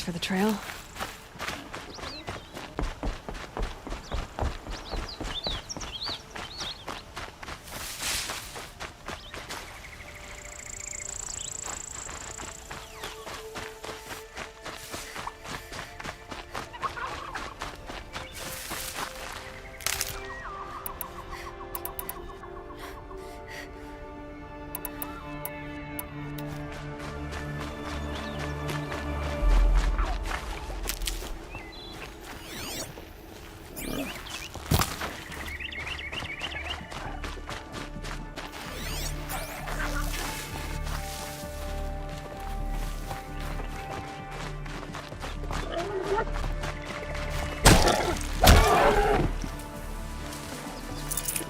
eyes for the trail.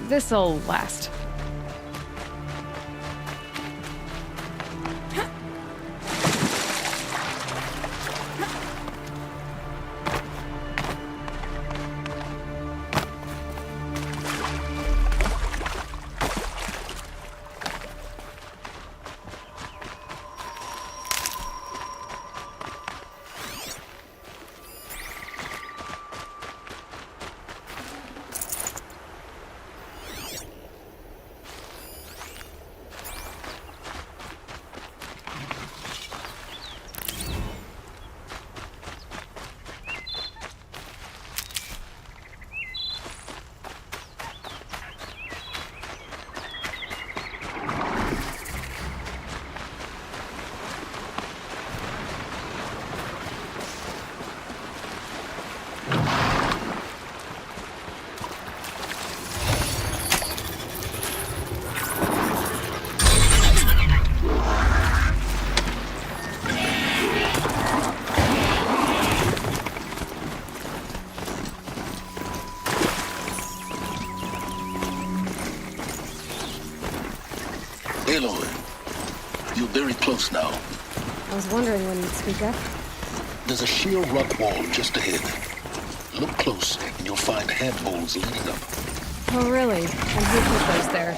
This'll last. Aloy, you're very close now. I was wondering when you'd speak up. There's a sheer rock wall just ahead. Look close, and you'll find handholds leading up. Oh, really? And who put those there,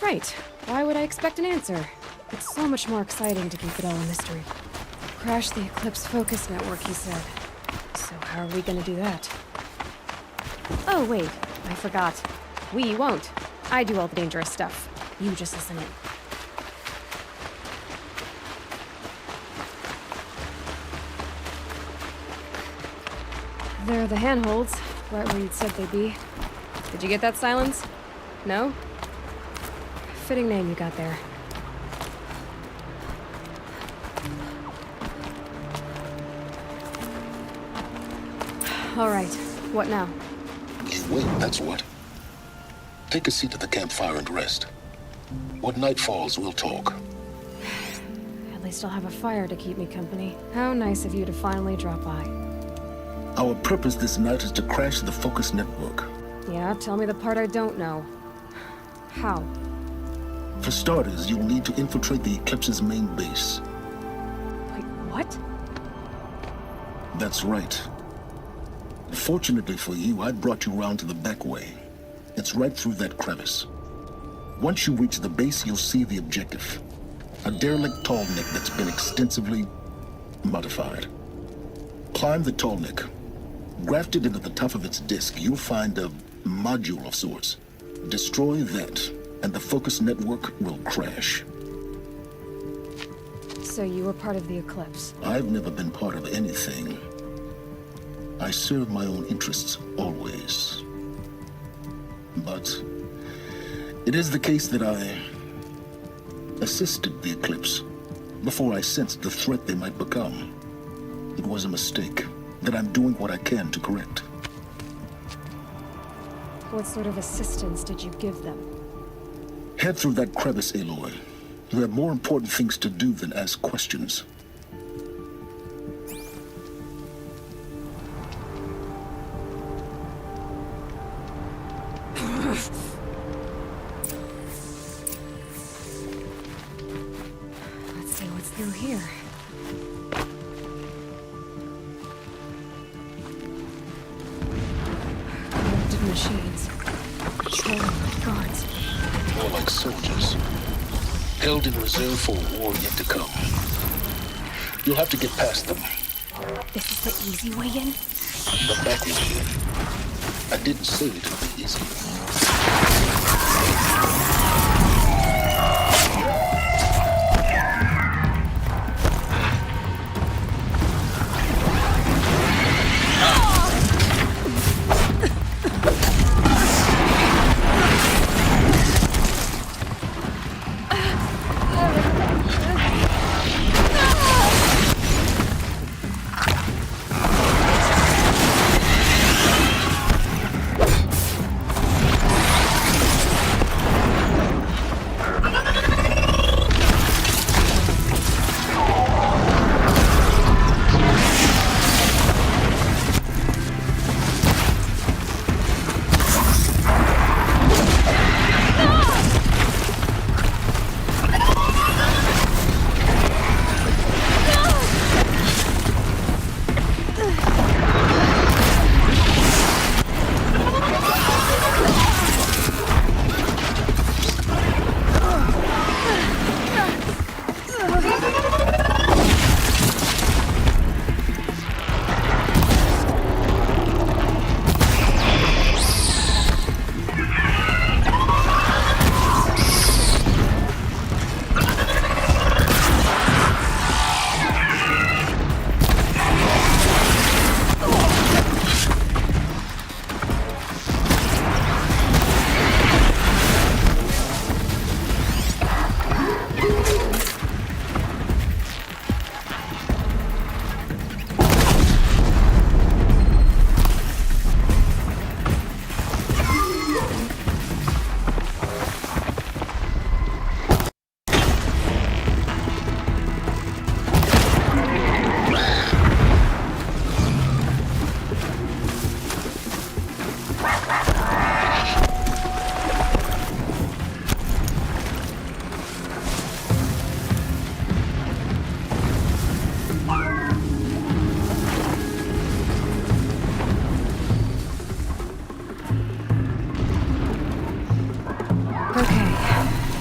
Right. Why would I expect an answer? It's so much more exciting to keep it all a mystery. Crash the Eclipse focus network, he said. So how are we gonna do that? Oh, wait. I forgot. We won't. I do all the dangerous stuff. You just listen in. There are the handholds, right where you'd said they'd be. Did you get that, Silence? No? Fitting name you got there. All right. What now? You wait, that's what. Take a seat at the campfire and rest. When night falls, we'll talk. At least I'll have a fire to keep me company. How nice of you to finally drop by. Our purpose this night is to crash the focus network. Yeah, tell me the part I don't know. How? For starters, you'll need to infiltrate the Eclipse's main base. Wait, what? That's right. Fortunately for you, I brought you round to the back way. It's right through that crevice. Once you reach the base, you'll see the objective. A derelict tall neck that's been extensively modified. Climb the tall neck. Grafted into the top of its disk, you'll find a module of sorts. Destroy that, and the focus network will crash. So you were part of the Eclipse? I've never been part of anything. I serve my own interests, always. But it is the case that I assisted the Eclipse before I sensed the threat they might become. It was a mistake that I'm doing what I can to correct. What sort of assistance did you give them? Head through that crevice, Aloy. You have more important things to do than ask questions. Let's see what's through here. Connected machines. Patrolling with guards. More like soldiers. held in reserve for a war yet to come. You'll have to get past them. This is the easy way in? The back way in. I didn't say it'd be easy.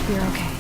You're okay.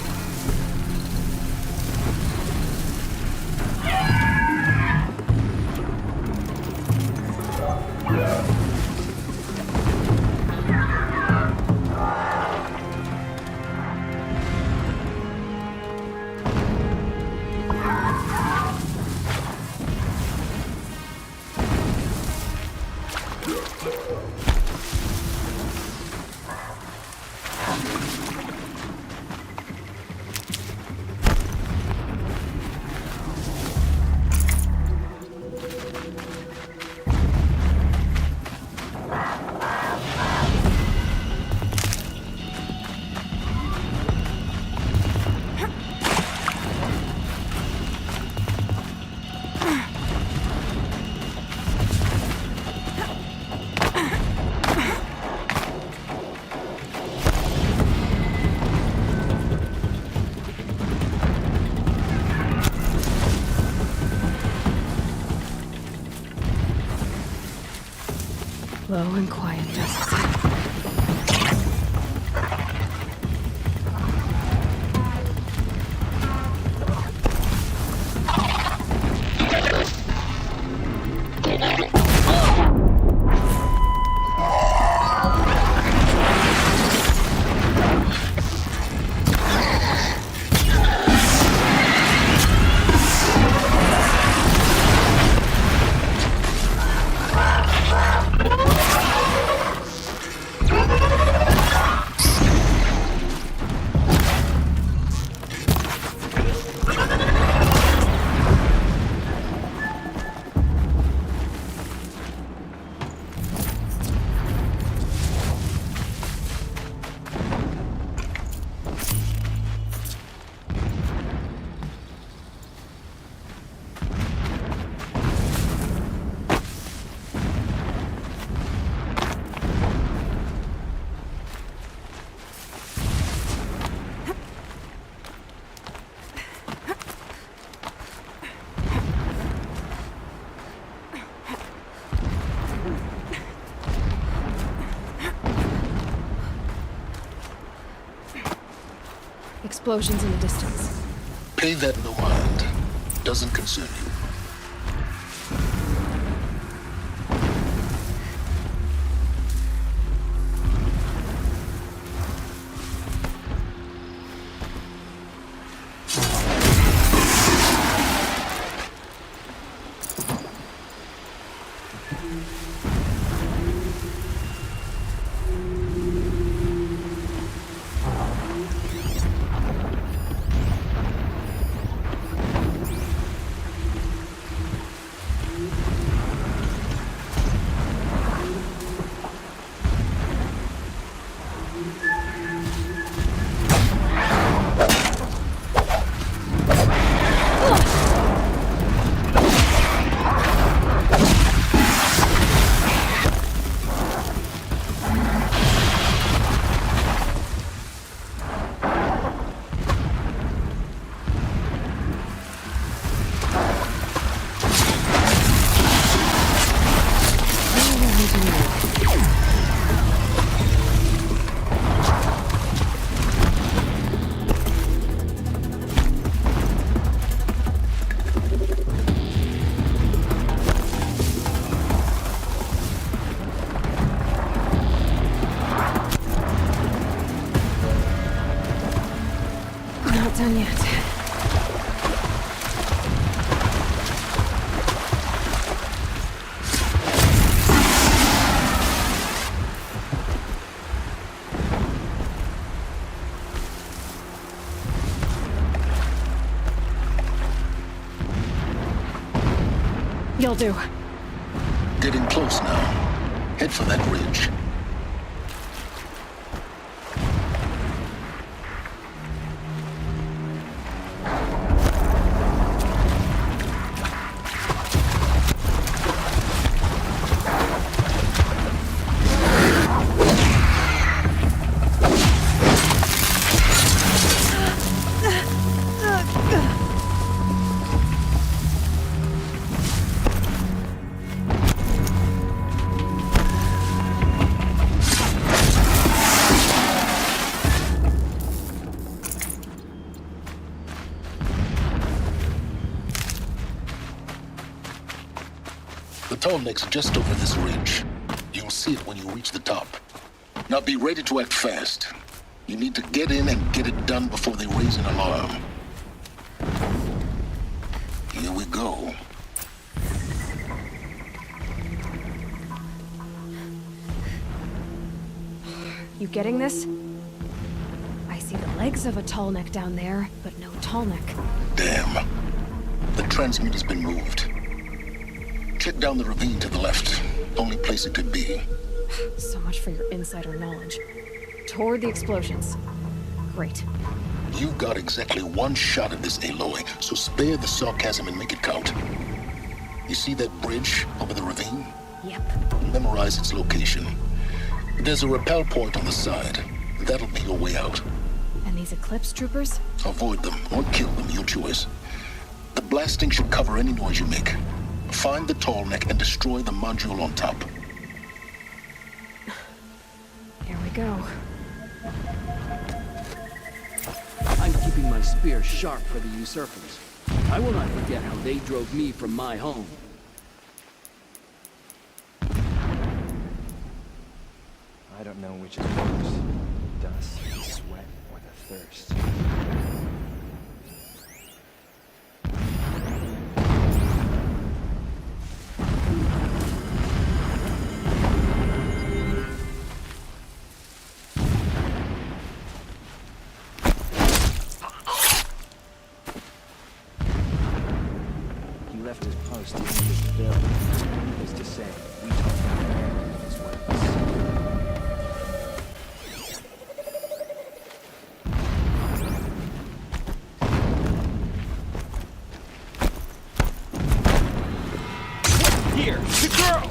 Low and quiet dust. explosions in the distance. Pay that no mind. Doesn't concern you. Not done yet. You'll do. Getting close now. Head for that ridge. The tall neck's just over this ridge. You'll see it when you reach the top. Now be ready to act fast. You need to get in and get it done before they raise an alarm. Here we go. You getting this? I see the legs of a tall neck down there, but no tall neck. Damn. The transmitter's been moved. Check down the ravine to the left. Only place it could be. So much for your insider knowledge. Toward the explosions. Great. You've got exactly one shot at this, Aloy, so spare the sarcasm and make it count. You see that bridge over the ravine? Yep. Memorize its location. There's a rappel point on the side. That'll be your way out. And these Eclipse troopers? Avoid them or kill them, your choice. The blasting should cover any noise you make. Find the tall neck and destroy the module on top. Here we go. I'm keeping my spear sharp for the usurpers. I will not forget how they drove me from my home. I don't know which is worse, dust, the sweat, or the thirst. He left his post to enter the building. Needless to say, we told him to abandon his weapons. Here, the girl!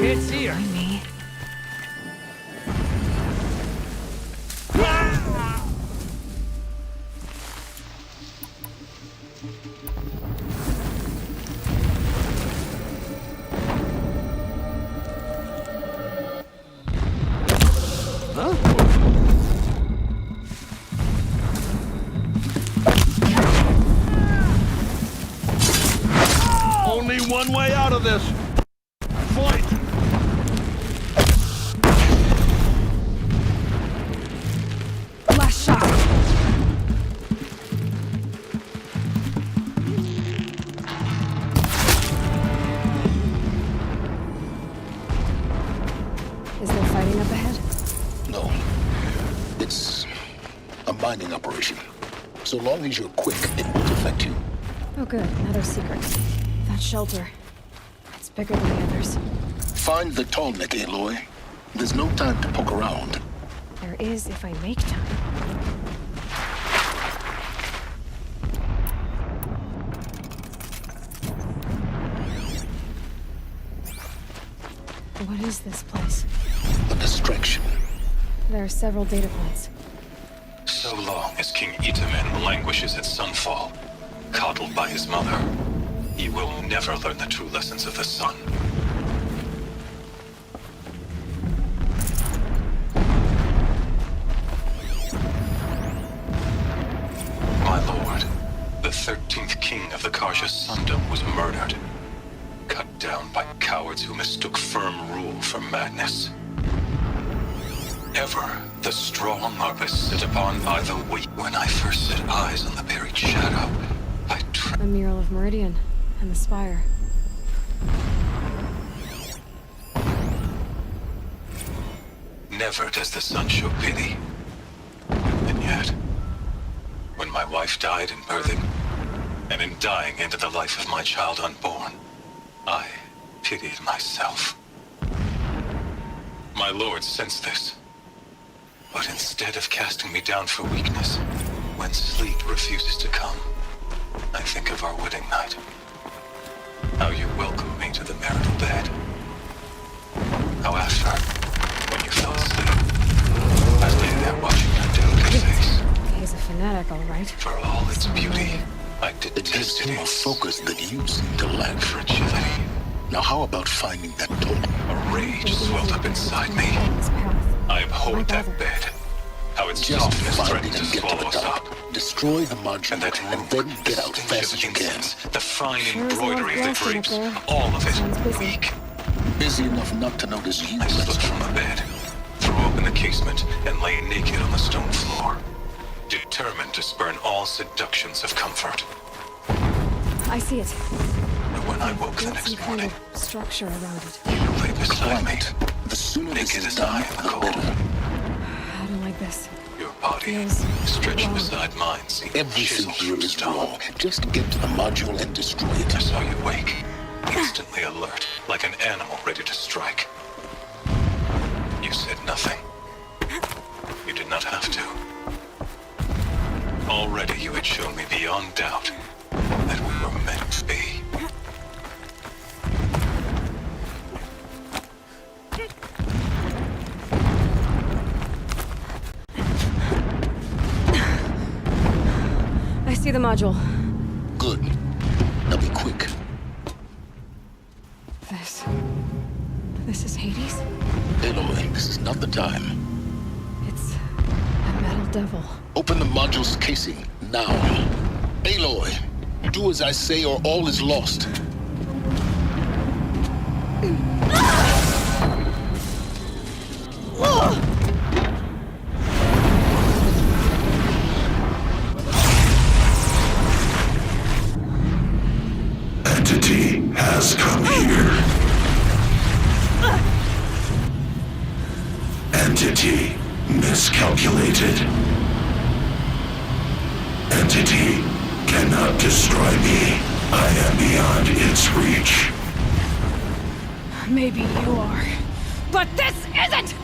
Can't see her. Me? only one way out of this. Fight! Last shot. Is there fighting up ahead? No. It's a mining operation. So long as you're quick, it won't affect you. Oh good, another secret. That shelter. It's bigger than the others. Find the tall neck, Aloy. There's no time to poke around. There is if I make time. What is this place? A distraction. There are several data points. So long as King Itamen languishes at Sunfall, coddled by his mother, he will never learn the true lessons of the sun. My lord, the 13th king of the Karja Sundom was murdered, cut down by cowards who mistook firm rule for madness. Ever the strong are beset upon by the weak. When I first set eyes on the buried shadow, I A mural of Meridian and the spire. Never does the sun show pity. And yet, when my wife died in birthing, and in dying into the life of my child unborn, I pitied myself. My lord sensed this. But instead of casting me down for weakness, when sleep refuses to come, I think of our wedding night. How you welcomed me to the marital bed. How after, when you fell asleep, I lay there watching your delicate face. He's a fanatic, all right. For all its beauty, I It gives detested him a its focus that you seem to lack. fragility. Now how about finding that total? A rage swelled up inside me. His path. I abhorred Why that bother? bed. How its Just softness find threatened it to and get to swallow the us top. up. Destroy the module, And that and then get out stench fast as you of can. incense, the fine Sure is a lot of embroidery of the blasting up drapes, there. all of Sounds it busy. weak. Busy enough not to notice you. I slipped from the bed, threw open the casement, and lay naked on the stone floor, determined to spurn all seductions of comfort. I see it. But when I woke the Built next some kind morning, of structure around it. you lay beside me, Climate. The sooner this naked is as I done, am the cold. better. I don't like this. Your body, Feels stretched wrong. beside mine, seemed Everything chiseled here from is stone. wrong. Just get to the module and destroy I it. saw you wake, instantly alert, like an animal ready to strike. You said nothing. You did not have to. Already you had shown me beyond doubt that we were meant to be. I see the module. Good. Now be quick. This is Hades? Aloy, this is not the time. It's a metal devil. Open the module's casing, now. Aloy, do as I say or all is lost. Entity has come here. Entity miscalculated. Entity cannot destroy me. I am beyond its reach. Maybe you are. But this isn't!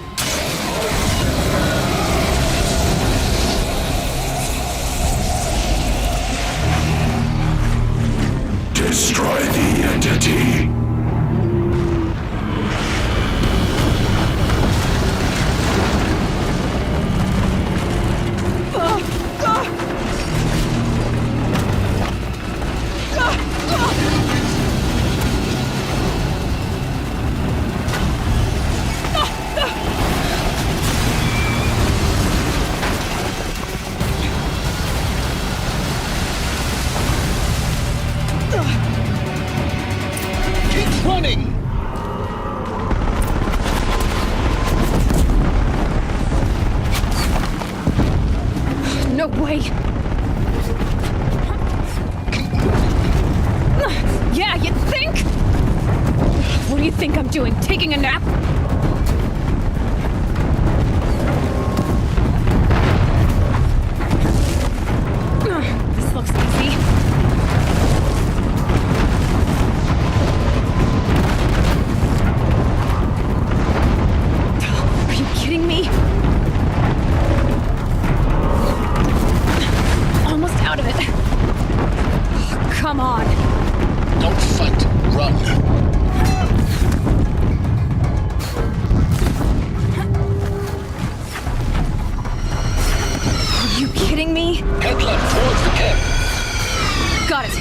Destroy the entity. running! No way! Yeah, you think? What do you think I'm doing? Taking a nap? This looks easy. Are you kidding me? Almost out of it. Come on. Don't fight, run. Are you kidding me? Head left towards the camp. Got it.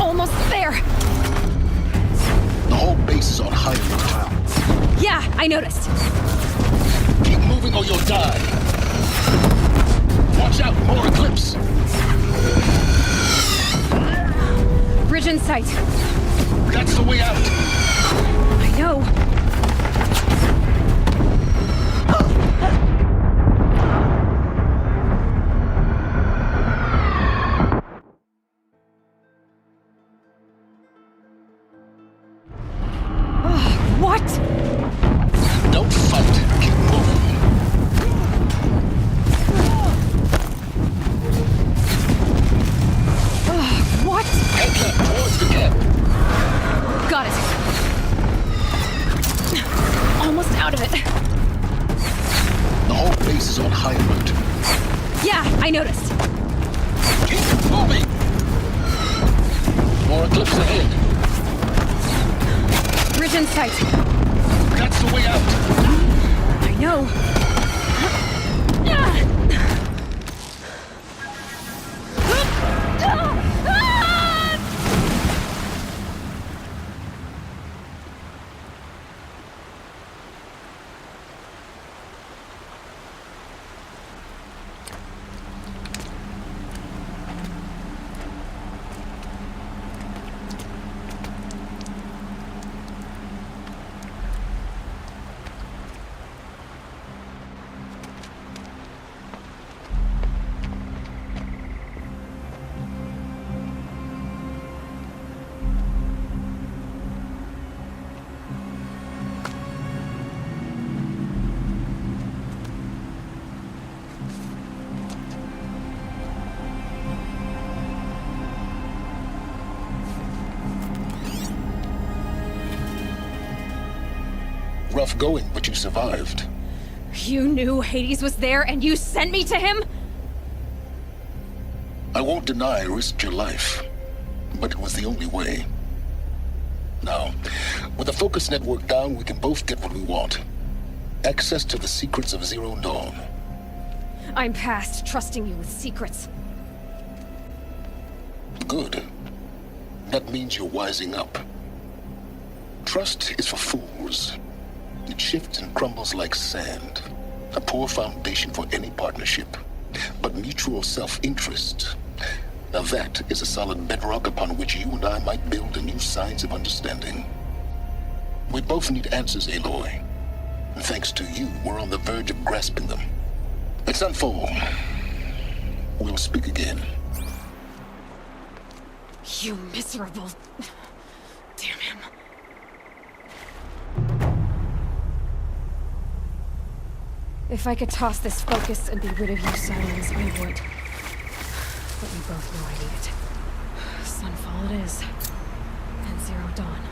Almost there. The whole base is on high alert. Yeah, I noticed. Keep moving or you'll die. Watch out, more eclipse. Bridge in sight. That's the way out. I know. What? Don't fight. Keep moving. What? Head left towards the camp. Got it. Almost out of it. The whole base is on high alert. Yeah, I noticed. Keep moving. More eclipse ahead. Bridge in sight. That's the way out. I know. Rough going, but you survived. You knew Hades was there and you sent me to him? I won't deny I risked your life, but it was the only way. Now, with the focus network down, we can both get what we want. Access to the secrets of Zero Dawn. I'm past trusting you with secrets. Good. That means you're wising up. Trust is for fools. It shifts and crumbles like sand. A poor foundation for any partnership. But mutual self-interest, now that is a solid bedrock upon which you and I might build a new science of understanding. We both need answers, Aloy. And thanks to you, we're on the verge of grasping them. Let's unfold. We'll speak again. You miserable... Damn him. If I could toss this focus and be rid of you, Silence, I would. But we both know I need it. Sunfall it is. And Zero Dawn.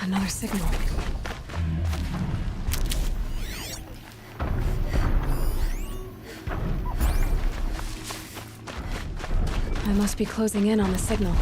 Another signal. I must be closing in on the signal.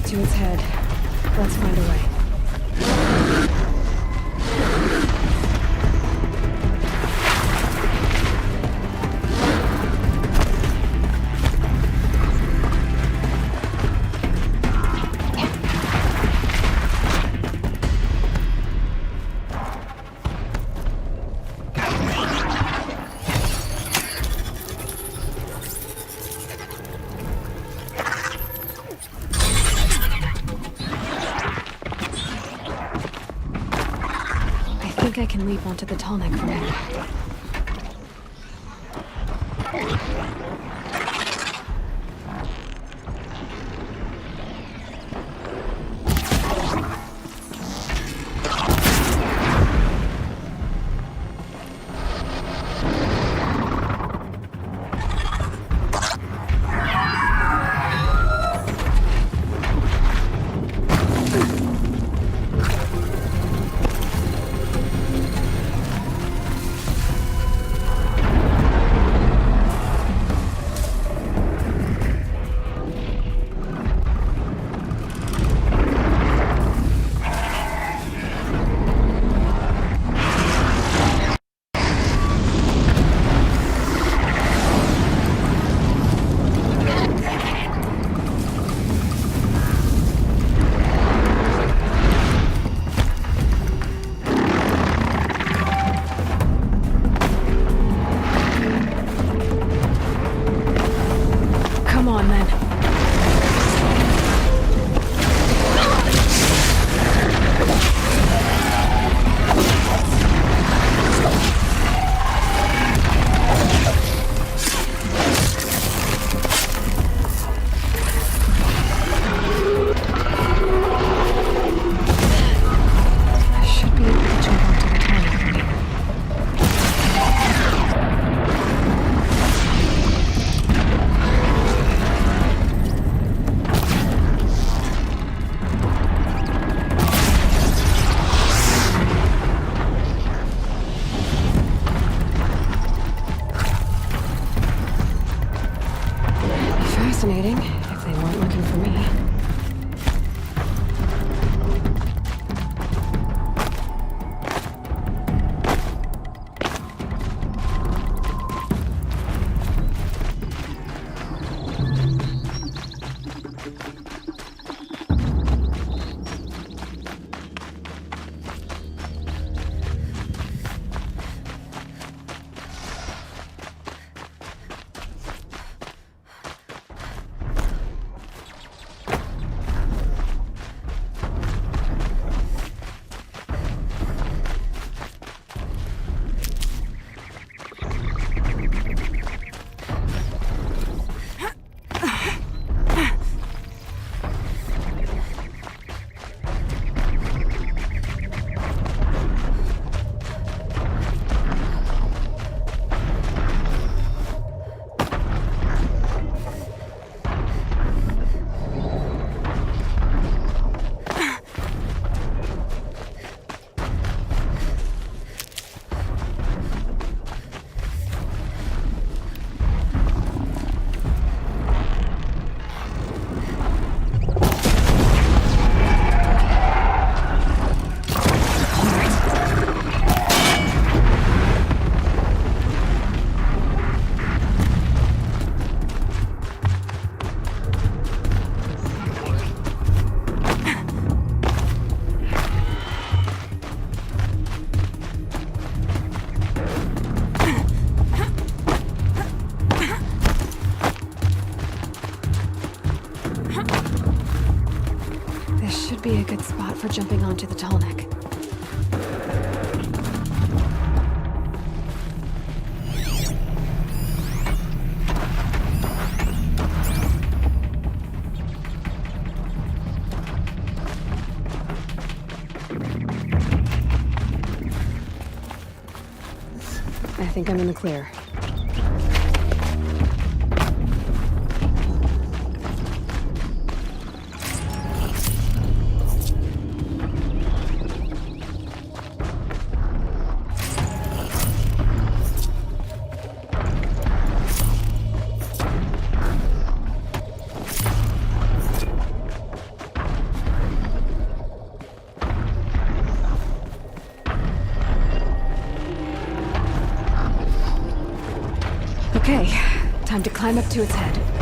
To its head. Let's find a way. I think I can leap onto the tall neck from here. be a good spot for jumping onto the tall neck. I think I'm in the clear. Okay, time to climb up to its head.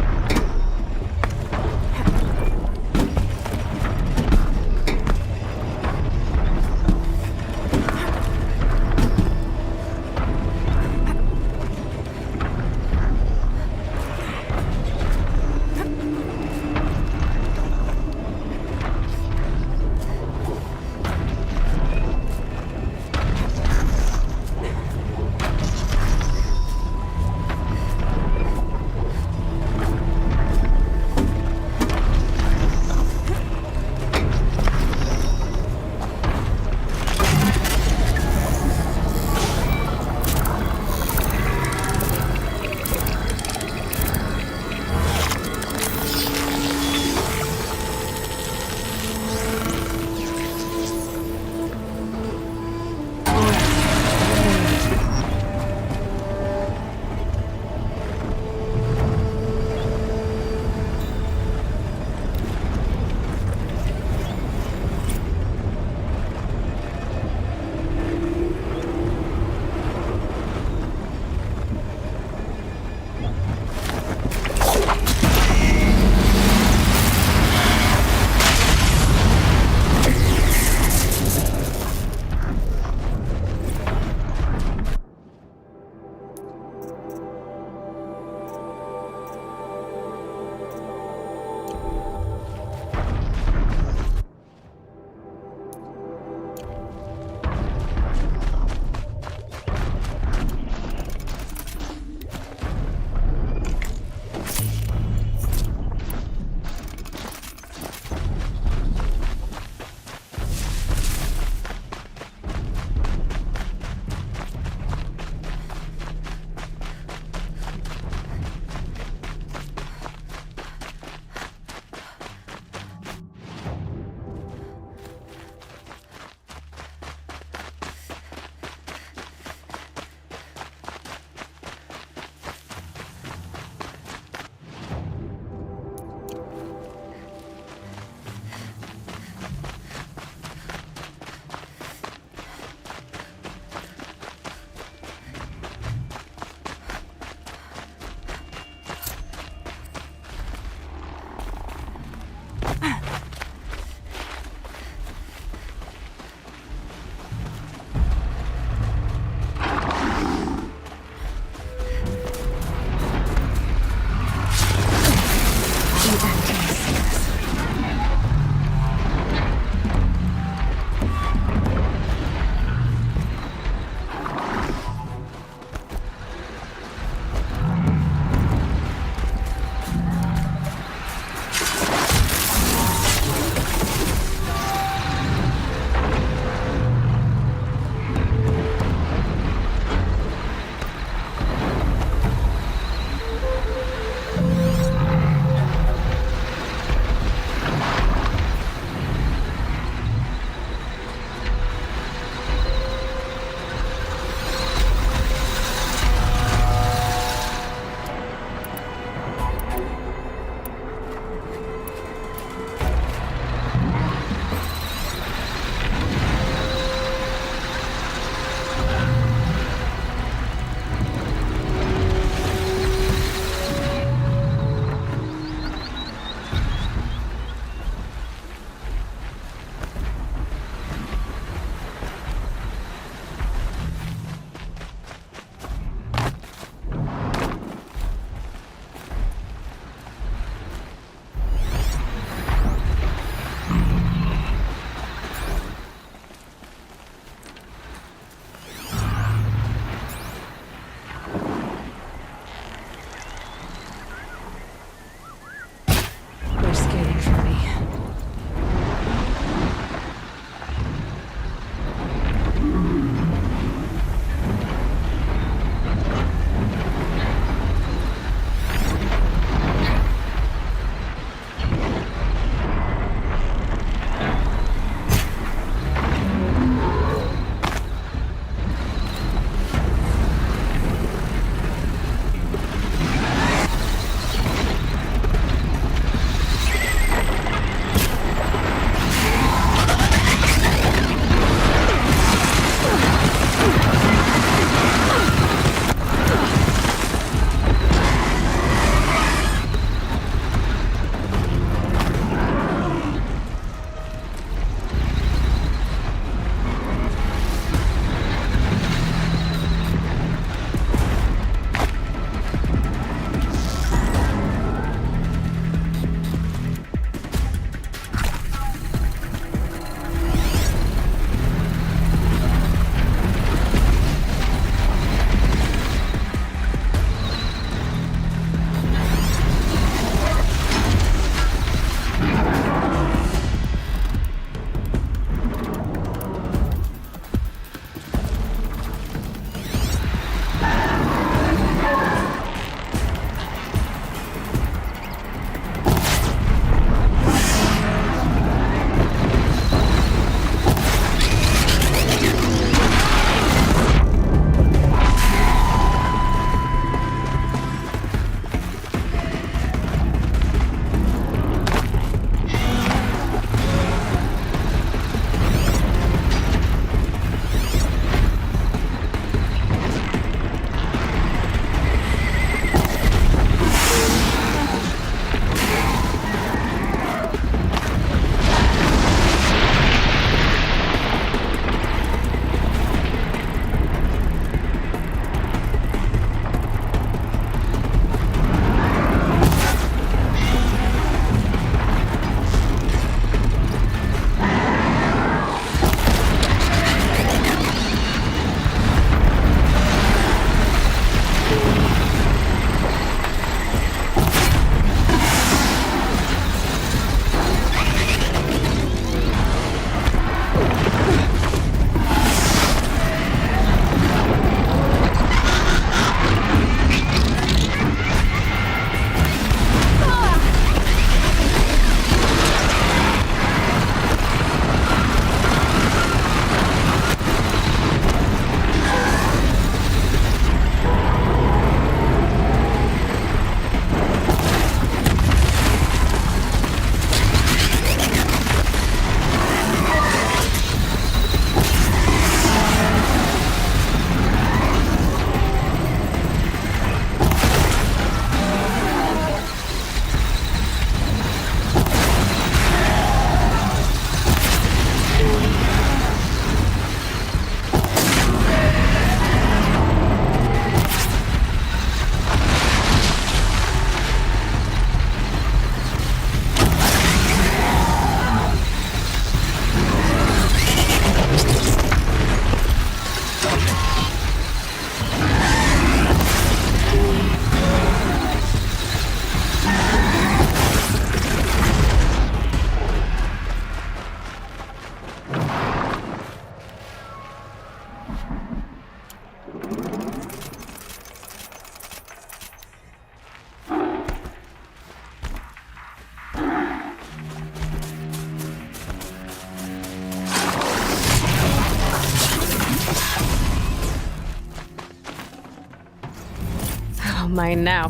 All mine now.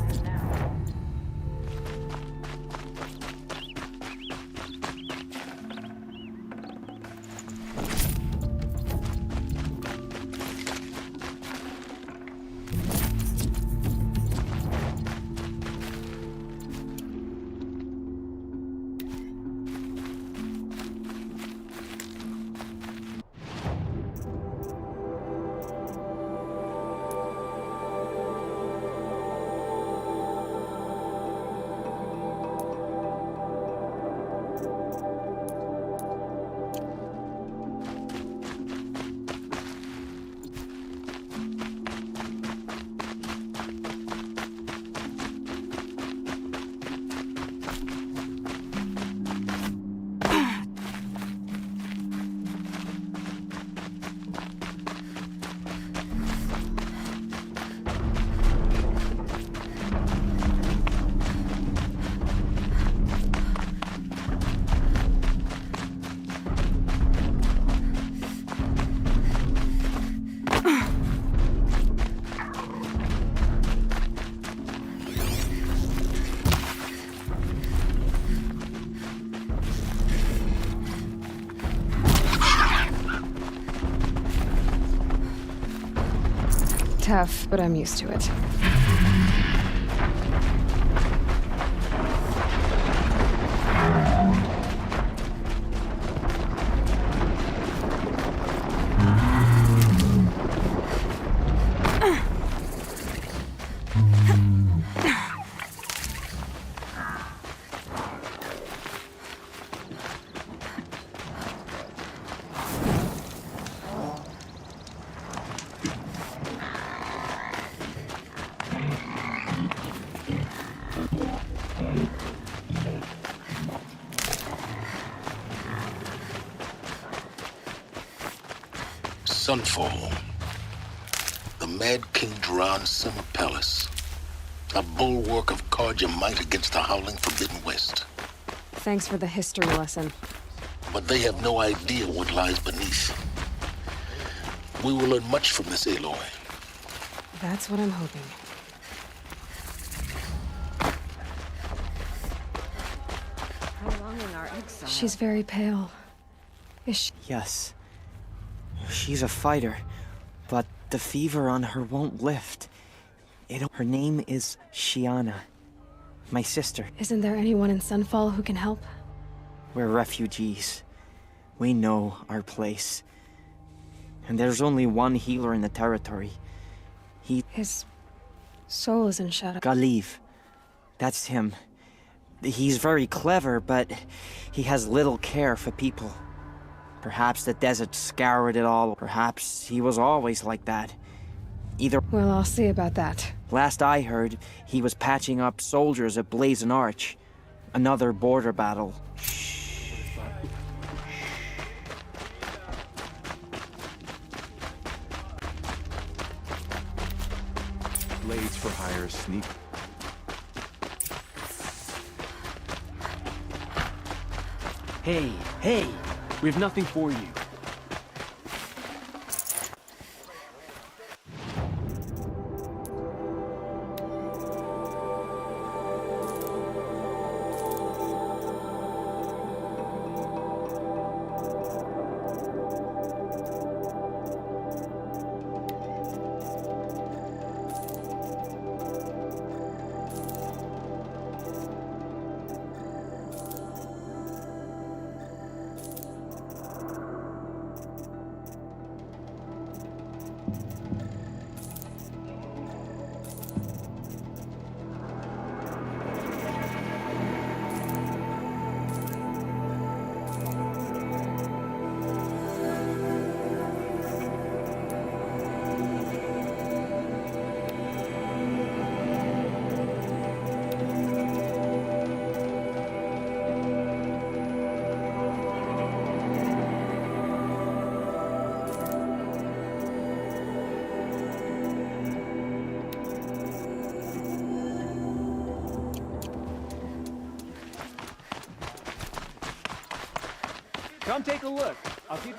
Tough, but I'm used to it. Sunfall. The Mad King Duran's summer palace. A bulwark of Carja might against the howling Forbidden West. Thanks for the history lesson. But they have no idea what lies beneath. We will learn much from this Aloy. That's what I'm hoping. Prolonging our exile. She's very pale. Is she? Yes. She's a fighter, but the fever on her won't lift. Her name is Shiana. My sister. Isn't there anyone in Sunfall who can help? We're refugees. We know our place. And there's only one healer in the territory. His soul is in shadow. Galiv. That's him. He's very clever, but he has little care for people. Perhaps the desert scoured it all. Perhaps he was always like that. Either... Well, I'll see about that. Last I heard, he was patching up soldiers at Blazon Arch. Another border battle. Blades for hire, sneak. Hey! We have nothing for you. Come take a look. I'll keep...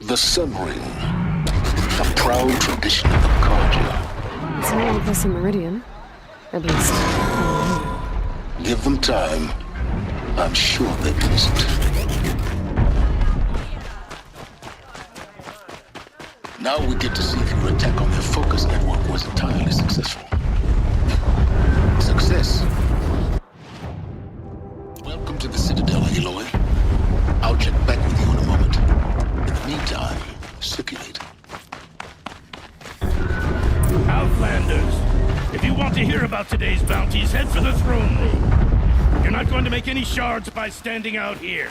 The Sun Ring. A proud tradition of Carja. It's not like this in Meridian. At least, Give them time. I'm sure they're pleasant. Now we get to see if your attack on their focus network was entirely successful. Success. Welcome to the Citadel, Aloy. I'll check back with you in a moment. In the meantime, circulate. Outlanders! If you want to hear about today's bounties, head for the throne room. You're not going to make any shards by standing out here.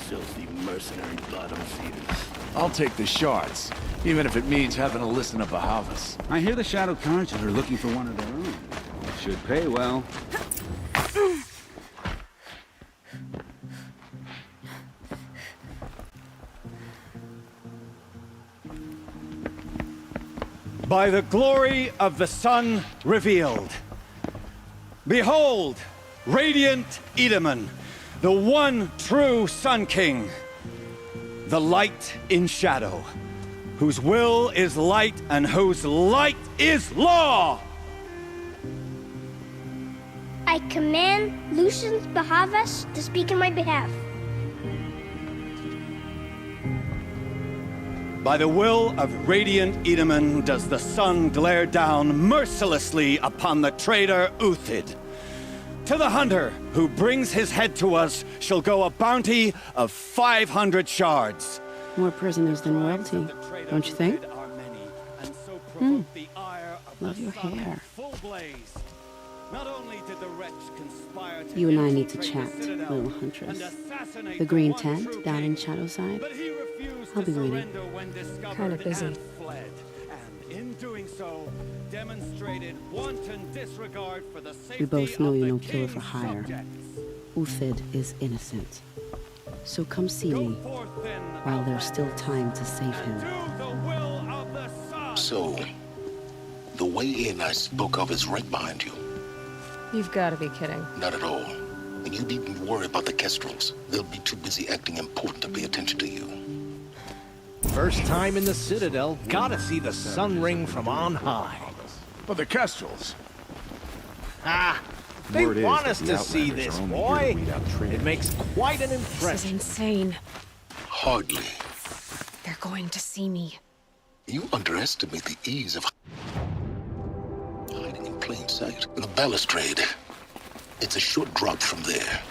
Filthy mercenary bottom feeders. I'll take the shards, even if it means having to listen to Bahavas. I hear the Shadow Cards are looking for one of their own. Should pay well. By the glory of the sun revealed. Behold, radiant Edaman, the one true Sun King. The light in shadow, whose will is light and whose light is law! I command Lucius Bahavas to speak in my behalf. By the will of radiant Edaman does the sun glare down mercilessly upon the traitor Uthid. To the hunter who brings his head to us shall go a bounty of 500 shards. More prisoners than royalty, don't you think? Love your hair. You and I need to chat, little huntress. The green tent down in Shadowside. I'll be waiting. Kind of busy. We both know you're no killer for hire. Uthid is innocent. So come see me while there's still time to save him. So, the way in I spoke of is right behind you. You've got to be kidding. Not at all. And you needn't worry about the Kestrels. They'll be too busy acting important to pay attention to you. First time in the Citadel, gotta see the sun ring from on high. But the Kestrels. They Word is want that us the to see Outlanders this, are only boy. here to weed out It traitors. makes quite an This is impression. insane. Hardly. They're going to see me. You underestimate the ease of hiding in plain sight. The balustrade. It's a short drop from there.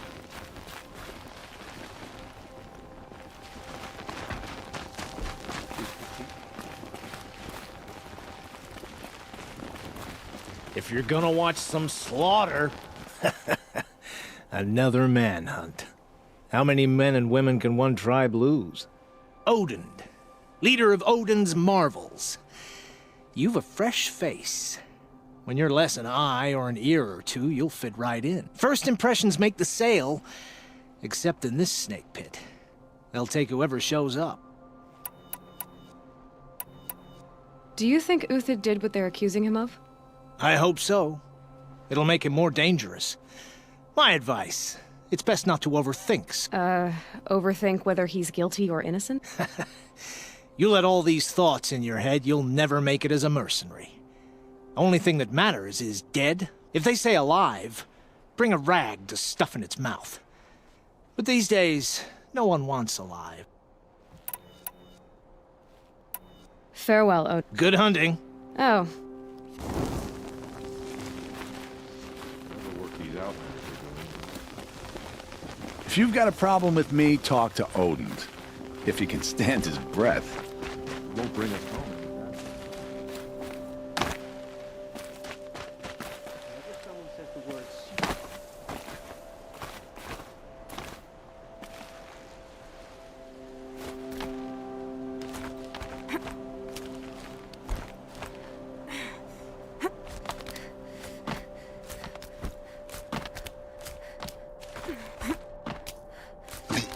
If you're gonna watch some slaughter, another manhunt. How many men and women can one tribe lose? Odin, leader of Odin's marvels. You've a fresh face. When you're less an eye or an ear or two, you'll fit right in. First impressions make the sale, except in this snake pit. They'll take whoever shows up. Do you think Uthid did what they're accusing him of? I hope so. It'll make him more dangerous. My advice, it's best not to overthink. Overthink whether he's guilty or innocent? You let all these thoughts in your head, you'll never make it as a mercenary. Only thing that matters is dead. If they say alive, bring a rag to stuff in its mouth. But these days, no one wants alive. Farewell, Odin. Good hunting. Oh. If you've got a problem with me, talk to Odin. If he can stand his breath. Won't bring us home.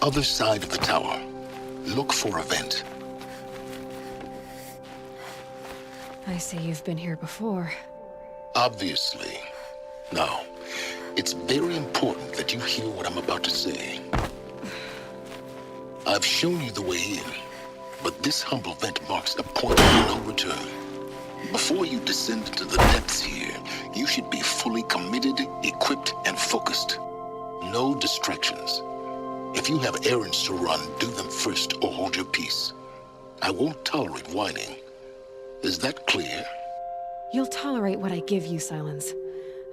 Other side of the tower. Look for a vent. I see you've been here before. Obviously. Now, it's very important that you hear what I'm about to say. I've shown you the way in. But this humble vent marks a point of no return. Before you descend into the depths here, you should be fully committed, equipped, and focused. No distractions. If you have errands to run, do them first or hold your peace. I won't tolerate whining. Is that clear? You'll tolerate what I give you, Silence.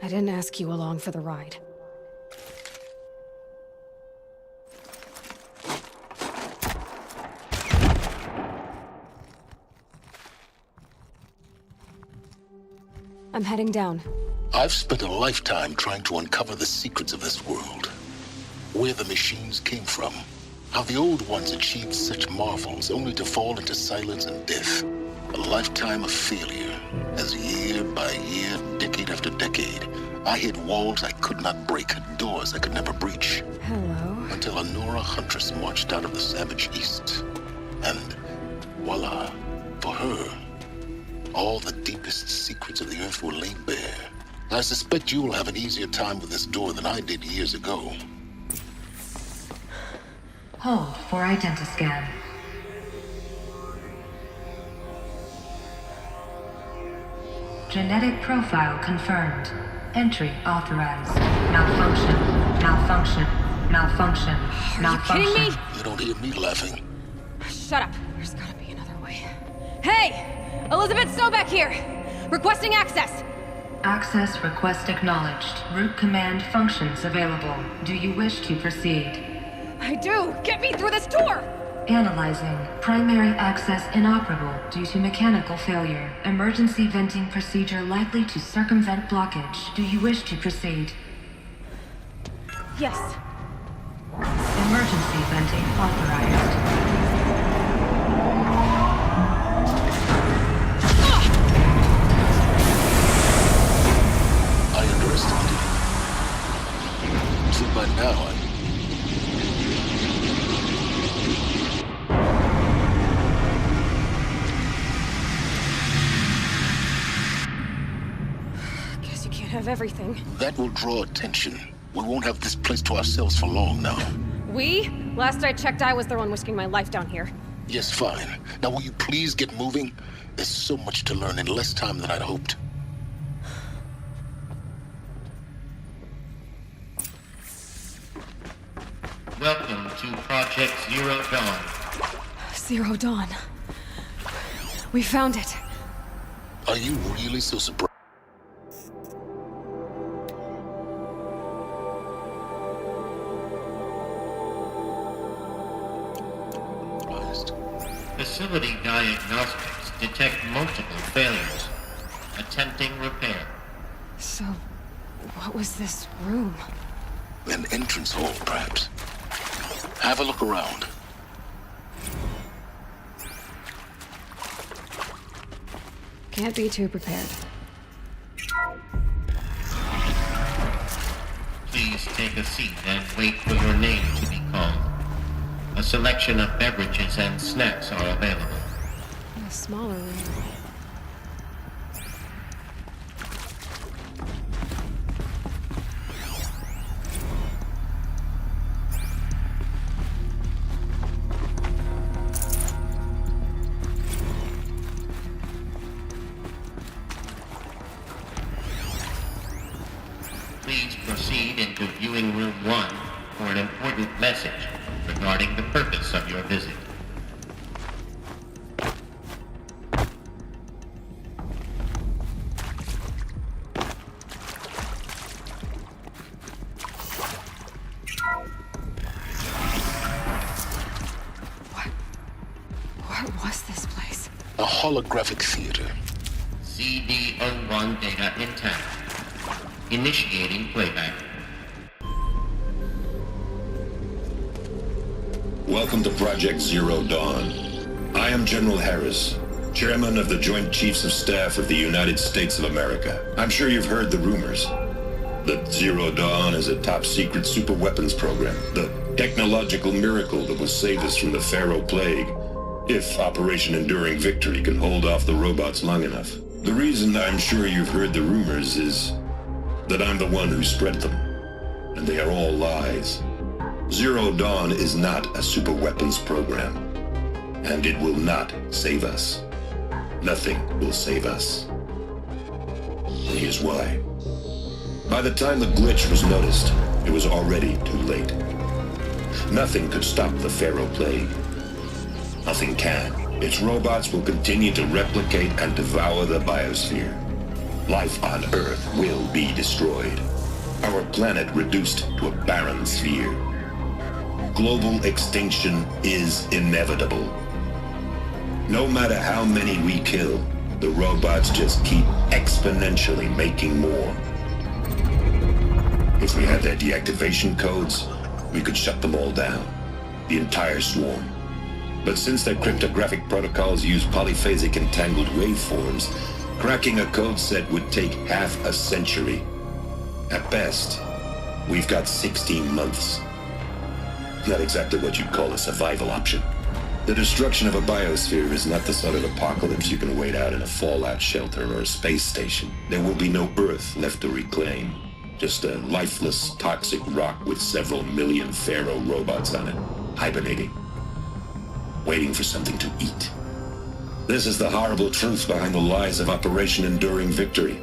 I didn't ask you along for the ride. I'm heading down. I've spent a lifetime trying to uncover the secrets of this world. Where the machines came from. How the old ones achieved such marvels only to fall into silence and death. A lifetime of failure, as year by year, decade after decade, I hit walls I could not break, doors I could never breach. Hello. Until a Nora huntress marched out of the savage east. And voila, for her, all the deepest secrets of the earth were laid bare. I suspect you will have an easier time with this door than I did years ago. Hold for identiscan. Genetic profile confirmed. Entry authorized. Malfunction. Malfunction. Malfunction. Malfunction. Are you kidding me? You don't hear me laughing. Shut up. There's gotta be another way. Hey! Elizabeth Sobeck here! Requesting access! Access request acknowledged. Root command functions available. Do you wish to proceed? I do! Get me through this door! Analyzing. Primary access inoperable due to mechanical failure. Emergency venting procedure likely to circumvent blockage. Do you wish to proceed? Yes. Emergency venting authorized. I underestimated you. See, by now, Guess you can't have everything. that will draw attention. We won't have this place to ourselves for long now. We? Last I checked, I was the one risking my life down here. Yes, fine. Now will you please get moving? There's so much to learn in less time than I'd hoped. Welcome to Project Zero Dawn. Zero Dawn. We found it. Are you really so surprised? Facility diagnostics detect multiple failures. Attempting repair. So, what was this room? An entrance hall, perhaps. Have a look around. Can't be too prepared. Please take a seat and wait for your name to be called. A selection of beverages and snacks are available. A smaller room. Please proceed into viewing room 1 for an important message regarding the purpose of your visit. What was this place? A holographic theater. CD01 data intact. Initiating playback. Welcome to Project Zero Dawn. I am General Harris, Chairman of the Joint Chiefs of Staff of the United States of America. I'm sure you've heard the rumors that Zero Dawn is a top-secret superweapons program, the technological miracle that will save us from the Pharaoh Plague, if Operation Enduring Victory can hold off the robots long enough. The reason I'm sure you've heard the rumors is that I'm the one who spread them, and they are all lies. Zero Dawn is not a superweapons program. and it will not save us. Nothing will save us. Here's why. By the time the glitch was noticed, it was already too late. Nothing could stop the Pharaoh plague. Nothing can. Its robots will continue to replicate and devour the biosphere. Life on Earth will be destroyed. Our planet reduced to a barren sphere. Global extinction is inevitable. No matter how many we kill, the robots just keep exponentially making more. If we had their deactivation codes, we could shut them all down, the entire swarm. But since their cryptographic protocols use polyphasic entangled waveforms, cracking a code set would take half a century. At best, we've got 16 months. Not exactly what you'd call a survival option. The destruction of a biosphere is not the sort of apocalypse you can wait out in a fallout shelter or a space station. There will be no Earth left to reclaim. Just a lifeless, toxic rock with several million Pharaoh robots on it, hibernating, waiting for something to eat. This is the horrible truth behind the lies of Operation Enduring Victory.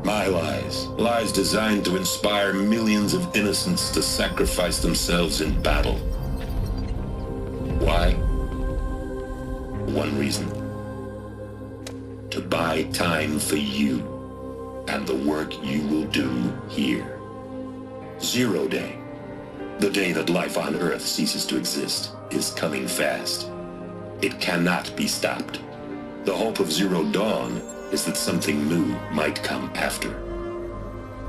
My lies. Lies designed to inspire millions of innocents to sacrifice themselves in battle. Why? One reason. To buy time for you and the work you will do here. 0 Day, the day that life on Earth ceases to exist, is coming fast. It cannot be stopped. The hope of Zero Dawn is that something new might come after.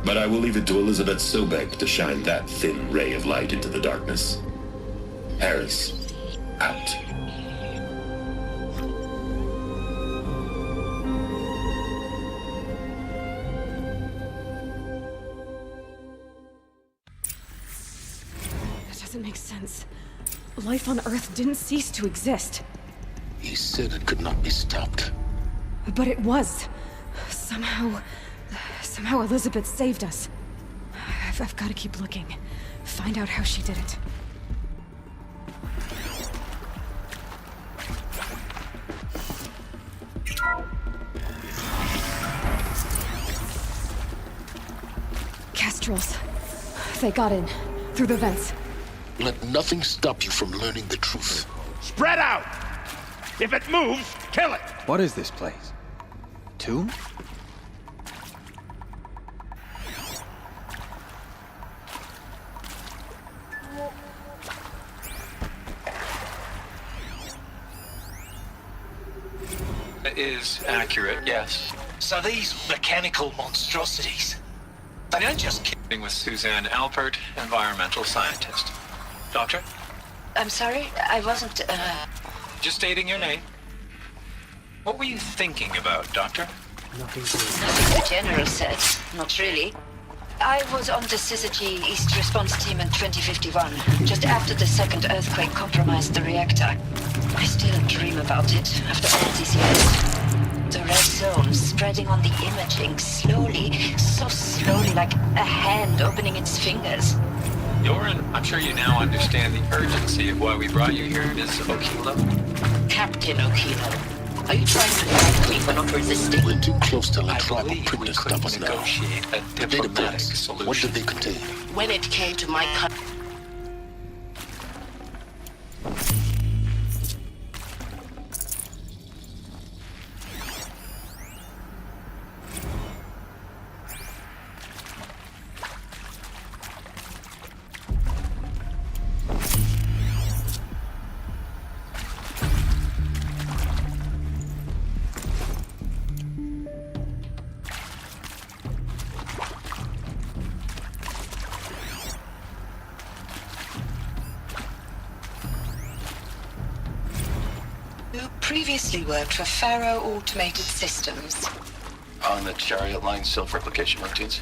But I will leave it to Elizabeth Sobek to shine that thin ray of light into the darkness. Harris, out. That doesn't make sense. Life on Earth didn't cease to exist. He said it could not be stopped. But it was. Somehow Elizabeth saved us. I've got to keep looking. Find out how she did it. Kestrels. They got in. Through the vents. Let nothing stop you from learning the truth. Spread out! If it moves, kill it! What is this place? Tomb? Is accurate, yes. So these mechanical monstrosities, they don't just kidding with Suzanne Alpert, environmental scientist. Doctor? I'm sorry, I wasn't, Just stating your name. What were you thinking about, Doctor? Nothing the General said, not really. I was on the Syzygy East Response Team in 2051, just after the second earthquake compromised the reactor. I still dream about it, after all these years. The red zone spreading on the imaging, slowly, so slowly, like a hand opening its fingers. Yoren, I'm sure you now understand the urgency of why we brought you here, Ms. Okilo. Captain Okilo. Are you trying to thank me for not resisting? We're too close to let tribal we privilege could stop us now. negotiate a The diplomatic database, solution. what did they contain? When it came to my country. Previously worked for Pharaoh Automated Systems. On the Chariot Line self-replication routines.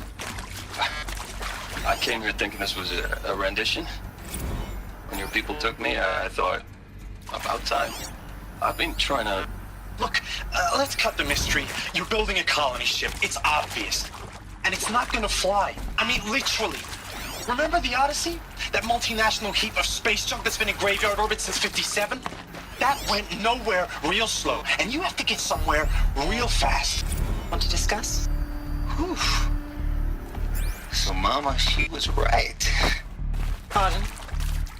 I came here thinking this was a rendition. When your people took me, I thought, about time. I've been trying to... Look, let's cut the mystery. You're building a colony ship. It's obvious. And it's not gonna fly. I mean, literally. Remember the Odyssey? That multinational heap of space junk that's been in graveyard orbit since '57? That went nowhere real slow, and you have to get somewhere real fast. Want to discuss? Whew. So, Mama, she was right. Pardon?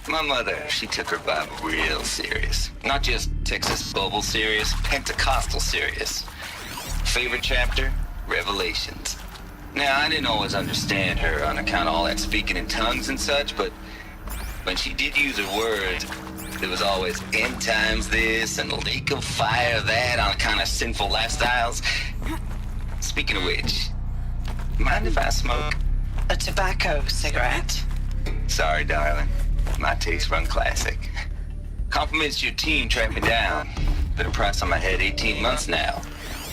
My mother, she took her Bible real serious. Not just Texas Bible serious, Pentecostal serious. Favorite chapter? Revelations. Now, I didn't always understand her on account of all that speaking in tongues and such, but when she did use her words, there was always end times this and lake of fire that on account of sinful lifestyles. Speaking of which, mind if I smoke? A tobacco cigarette? Sorry, darling. My tastes run classic. Compliments to your team tracked me down. Been a price on my head 18 months now.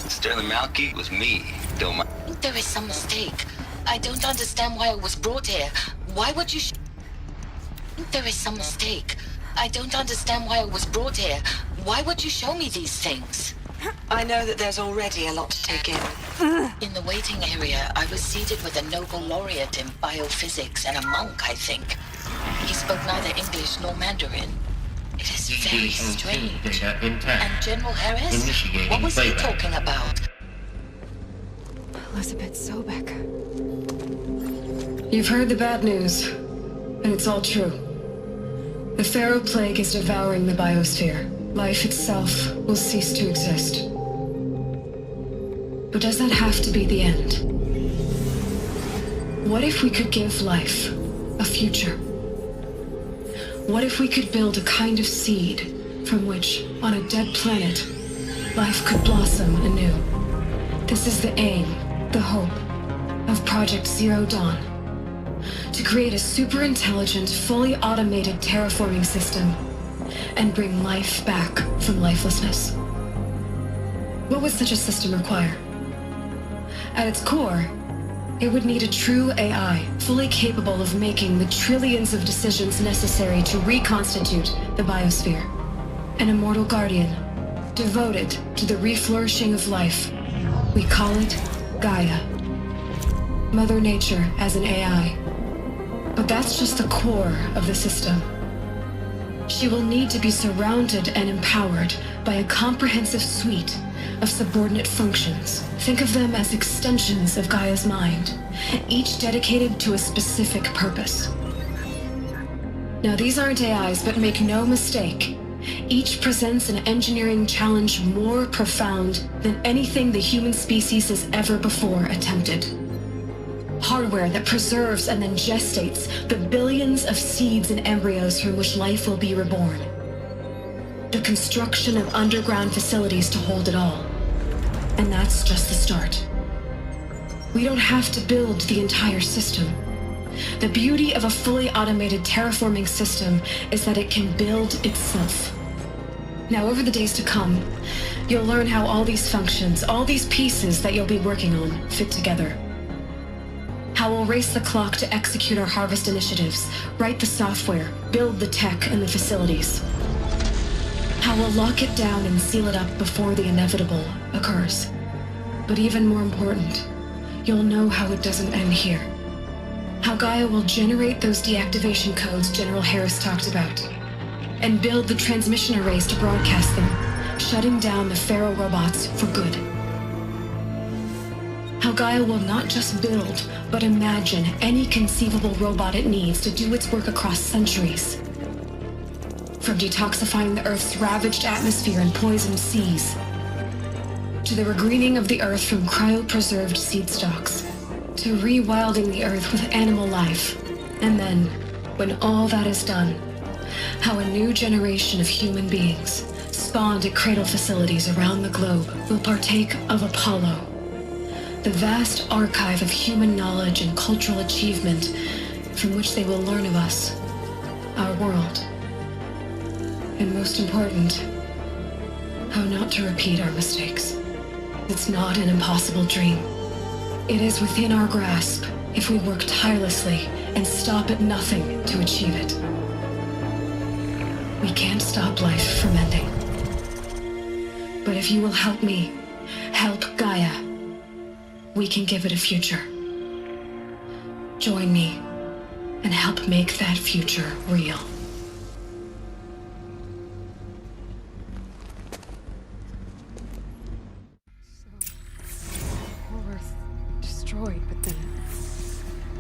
Sterling Malky was me. Don't mind. There is some mistake. I don't understand why I was brought here. Why would you There is some mistake. I don't understand why I was brought here. Why would you show me these things? I know that there's already a lot to take in. In the waiting area, I was seated with a Nobel laureate in biophysics and a monk, I think. He spoke neither English nor Mandarin. It is very strange. And General Harris? What was he talking about? Elizabeth Sobek. You've heard the bad news, and it's all true. The Pharaoh Plague is devouring the biosphere. Life itself will cease to exist. But does that have to be the end? What if we could give life a future? What if we could build a kind of seed from which, on a dead planet, life could blossom anew? This is the aim, the hope, of Project Zero Dawn. To create a super-intelligent, fully automated terraforming system and bring life back from lifelessness. What would such a system require? At its core, it would need a true AI, fully capable of making the trillions of decisions necessary to reconstitute the biosphere. An immortal guardian, devoted to the reflourishing of life. We call it Gaia. Mother Nature as an AI. But that's just the core of the system. She will need to be surrounded and empowered by a comprehensive suite of subordinate functions. Think of them as extensions of Gaia's mind, each dedicated to a specific purpose. Now, these aren't AIs, but make no mistake, each presents an engineering challenge more profound than anything the human species has ever before attempted. Hardware that preserves and then gestates the billions of seeds and embryos from which life will be reborn. The construction of underground facilities to hold it all. And that's just the start. We don't have to build the entire system. The beauty of a fully automated terraforming system is that it can build itself. Now, over the days to come, you'll learn how all these functions, all these pieces that you'll be working on, fit together. How we'll race the clock to execute our harvest initiatives, write the software, build the tech and the facilities. How we'll lock it down and seal it up before the inevitable occurs. But even more important, you'll know how it doesn't end here. How Gaia will generate those deactivation codes General Harris talked about, and build the transmission arrays to broadcast them, shutting down the Pharaoh robots for good. How Gaia will not just build, but imagine any conceivable robot it needs to do its work across centuries. From detoxifying the Earth's ravaged atmosphere and poisoned seas, to the regreening of the Earth from cryopreserved seed stalks, to rewilding the Earth with animal life. And then, when all that is done, how a new generation of human beings, spawned at cradle facilities around the globe, will partake of Apollo, the vast archive of human knowledge and cultural achievement from which they will learn of us, our world. And most important, how not to repeat our mistakes. It's not an impossible dream. It is within our grasp if we work tirelessly and stop at nothing to achieve it. We can't stop life from ending. But if you will help me, help Gaia, we can give it a future. Join me and help make that future real. destroyed, but then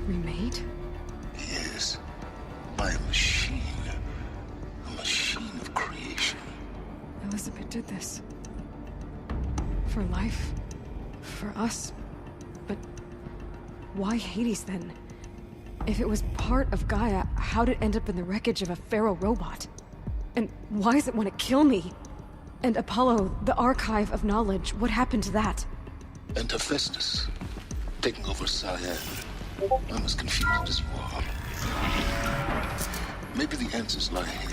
remade? Yes, by a machine of creation. Elizabeth did this. For life. For us. But why Hades then? If it was part of Gaia, how'd it end up in the wreckage of a pharaoh robot? And why does it want to kill me? And Apollo, the archive of knowledge, what happened to that? And Hephaestus, taking over Cyan. I'm as confused as you are. Maybe the answers lie ahead.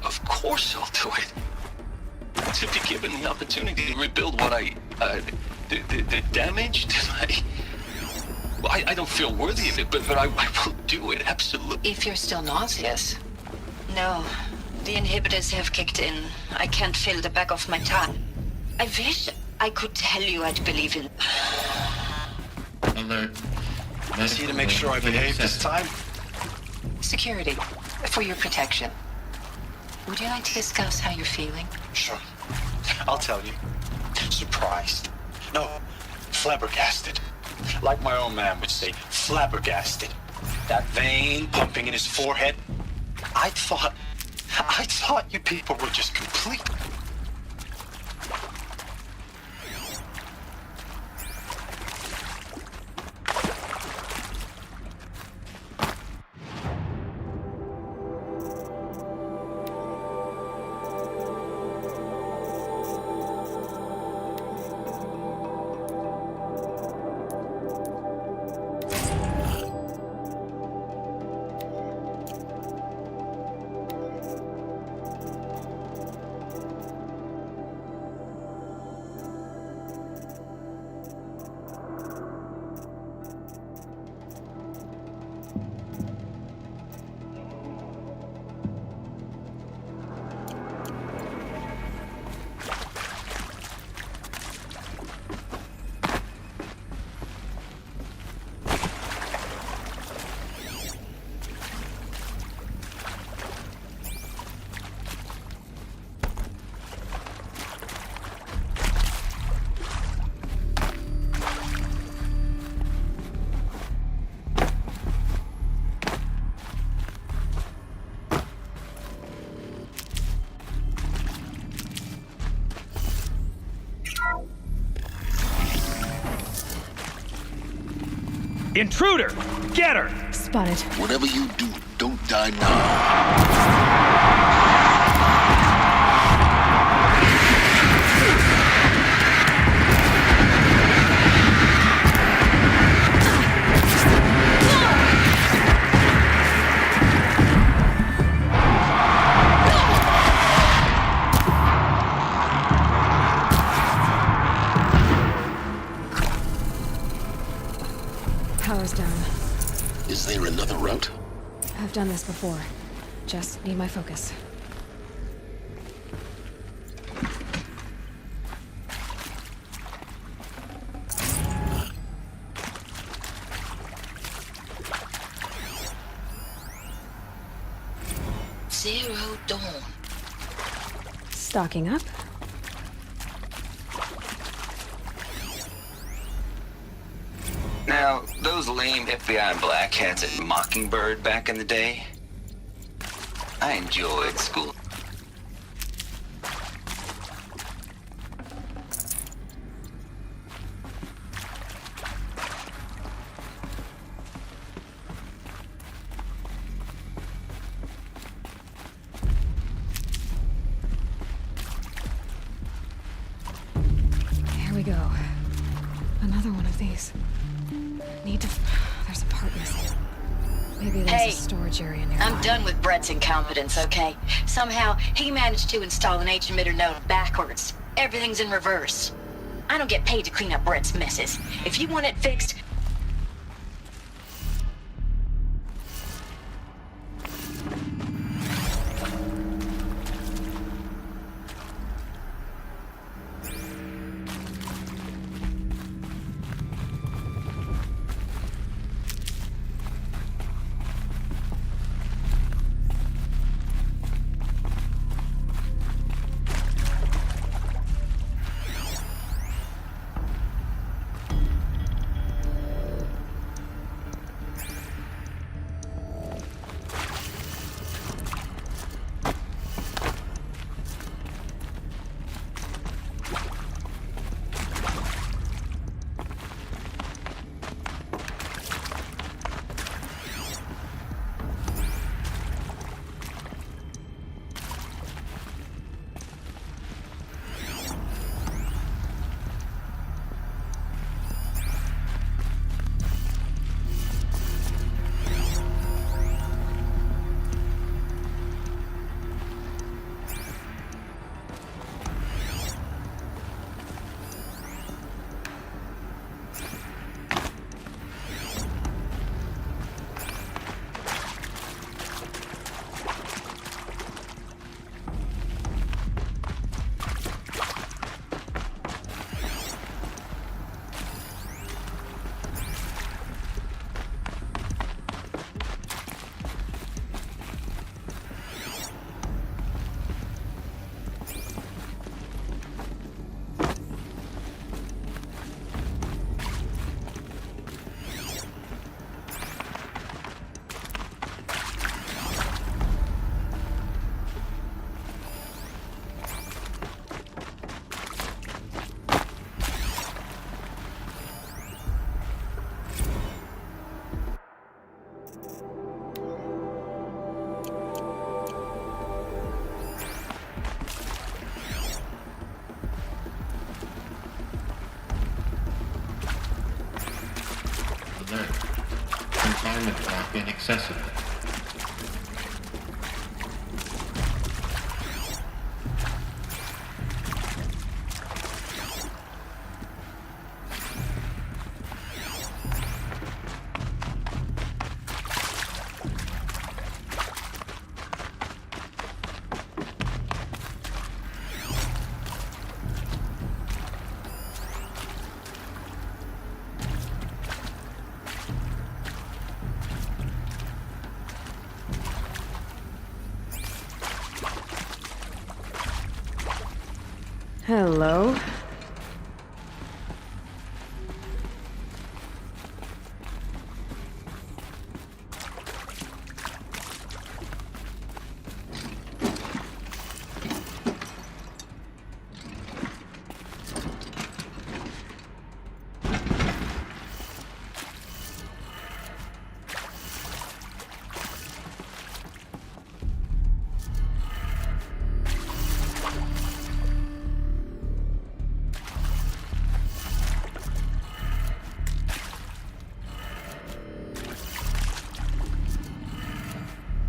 Of course I'll do it. To be given the opportunity to rebuild what the damage that I don't feel worthy of it, but I will do it, absolutely. If you're still nauseous. No, the inhibitors have kicked in. I can't feel the back of my tongue. I wish I could tell you I'd believe in... Alert. See to make sure I behave this time? Security, for your protection. Would you like to discuss how you're feeling? Sure. I'll tell you. Surprised. No, flabbergasted. Like my old man would say, flabbergasted. That vein pumping in his forehead. I thought you people were just complete. Intruder! Get her! Spotted. Whatever you do, don't die now. Power's down. Is there another route? I've done this before. Just need my focus. Zero dawn. Stocking up. Now, those lame FBI black hats at Mockingbird back in the day, I enjoyed school. Here we go. Another one of these. Need to... There's a part missing. Maybe there's a storage area nearby. I'm done with Brett's incompetence, okay? Somehow, he managed to install an H-emitter node backwards. Everything's in reverse. I don't get paid to clean up Brett's messes. If you want it fixed... Confinement lock inaccessible. Hello.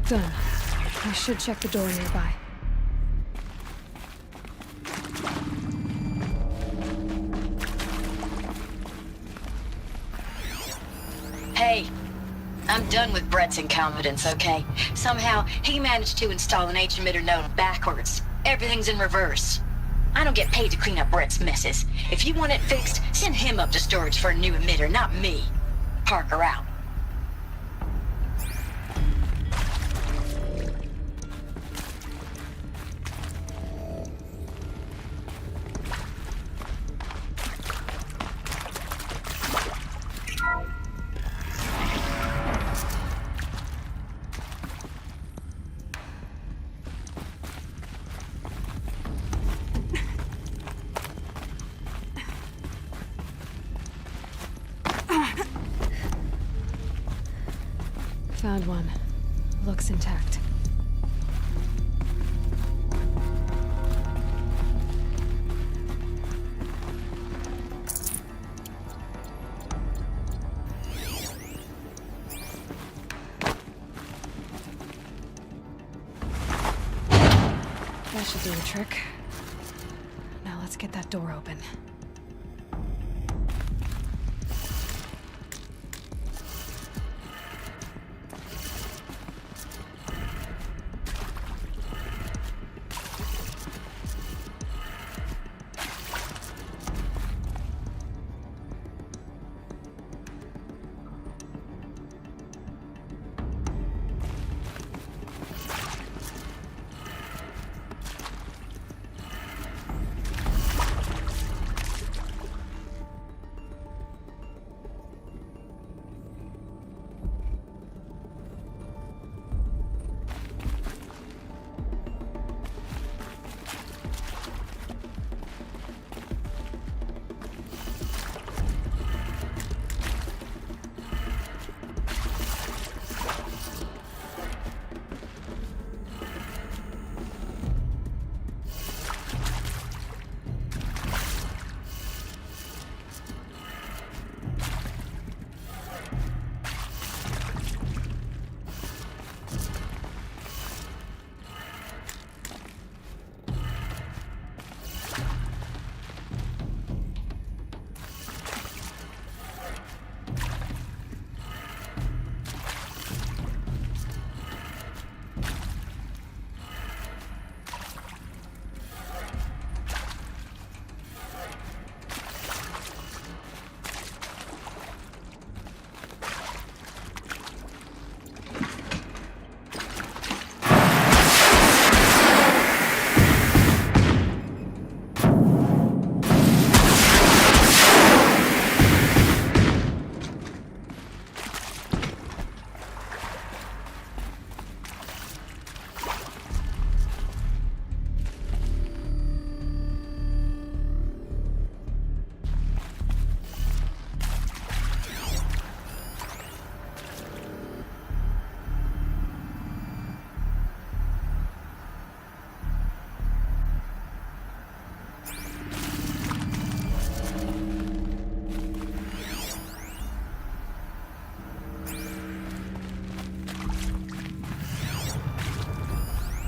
Done. I should check the door nearby. Hey, I'm done with Brett's incompetence, okay? Somehow, he managed to install an H-emitter node backwards. Everything's in reverse. I don't get paid to clean up Brett's messes. If you want it fixed, send him up to storage for a new emitter, not me. Parker out. Found one. Looks intact. That should do the trick. Now let's get that door open.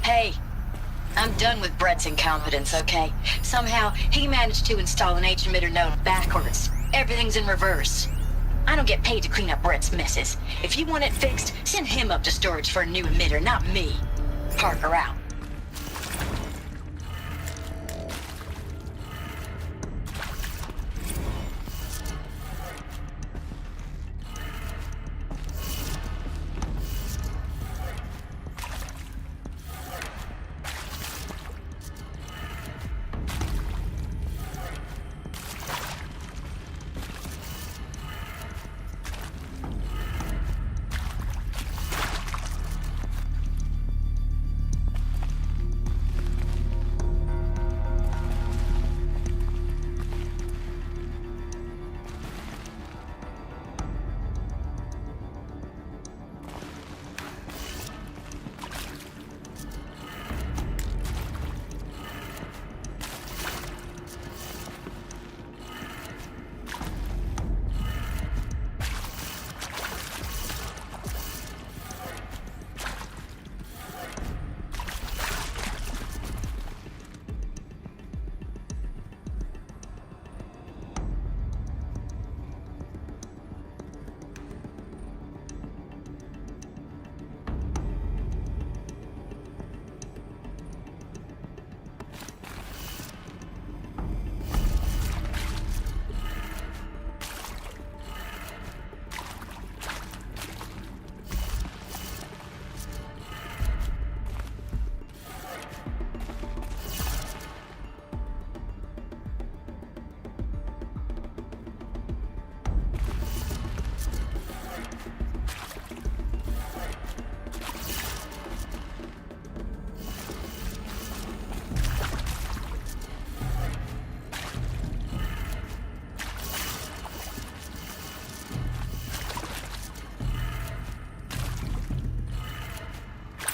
Hey, I'm done with Brett's incompetence, okay? Somehow, he managed to install an H-emitter node backwards. Everything's in reverse. I don't get paid to clean up Brett's messes. If you want it fixed, send him up to storage for a new emitter, not me. Parker out.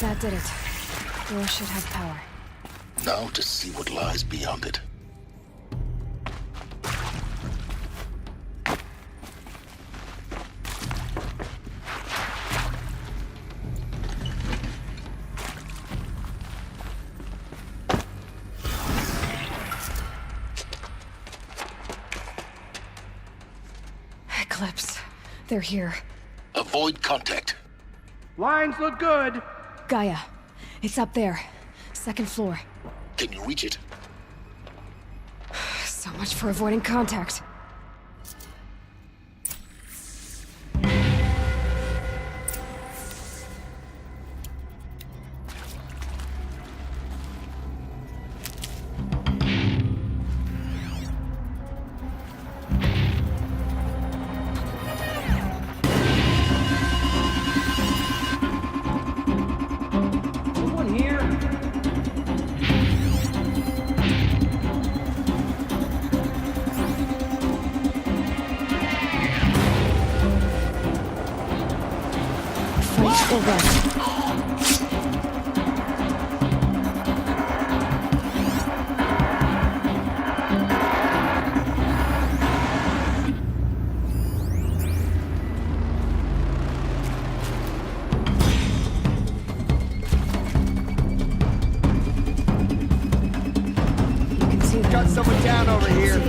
That did it. Door should have power. Now to see what lies beyond it. Eclipse. They're here. Avoid contact. Lines look good. Gaia. It's up there. Second floor. Can you reach it? So much for avoiding contact. Got someone down over here.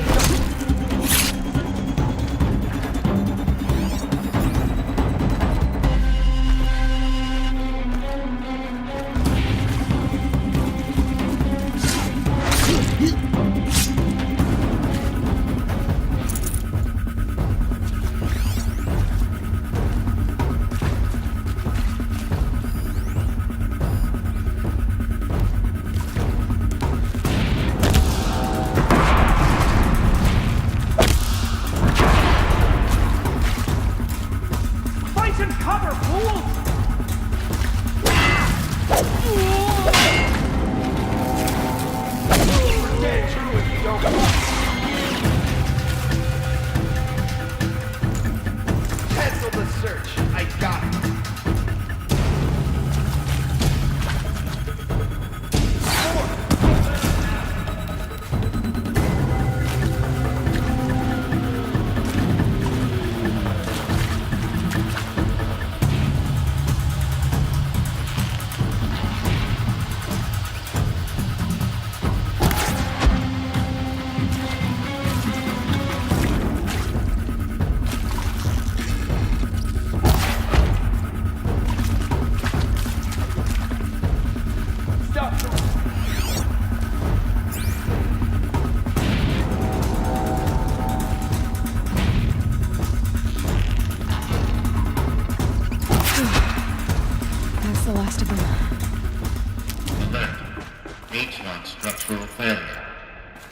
Structural failure.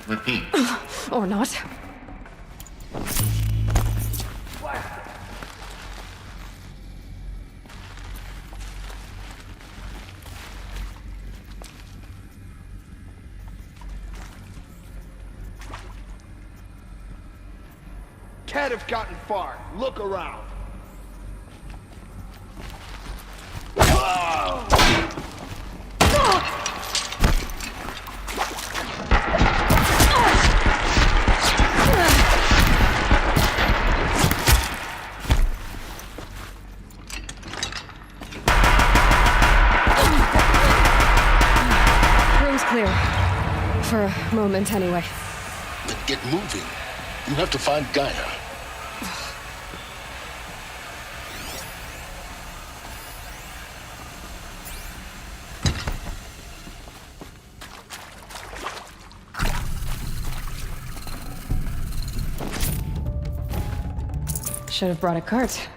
Repeat. Or not. Can't have gotten far. Look around. Room's clear. For a moment, anyway. Then get moving. You have to find Gaia. Should have brought a cart.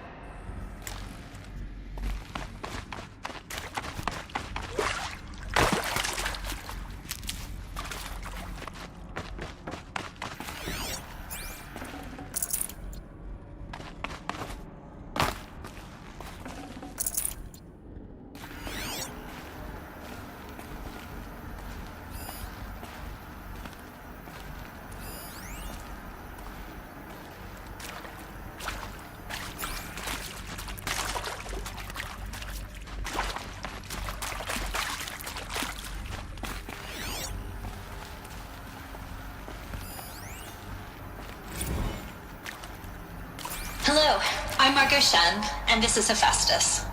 Hello, I'm Margot Shen, and this is Hephaestus.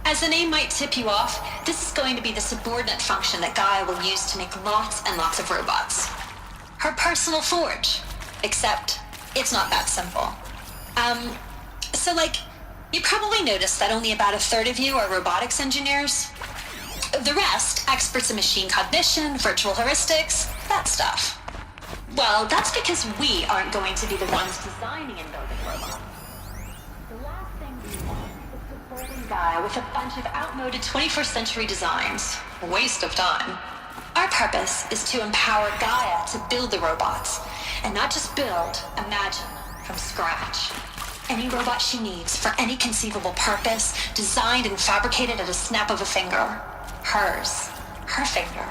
As the name might tip you off, this is going to be the subordinate function that Gaia will use to make lots and lots of robots. Her personal forge. Except, it's not that simple. So, like, you probably noticed that only about a third of you are robotics engineers. The rest, experts in machine cognition, virtual heuristics, that stuff. Well, that's because we aren't going to be the ones designing and building robots. The last thing we want is a boring guy with a bunch of outmoded 21st century designs. Waste of time. Our purpose is to empower Gaia to build the robots, and not just build, imagine, from scratch. Any robot she needs for any conceivable purpose, designed and fabricated at a snap of a finger. Hers. Her finger.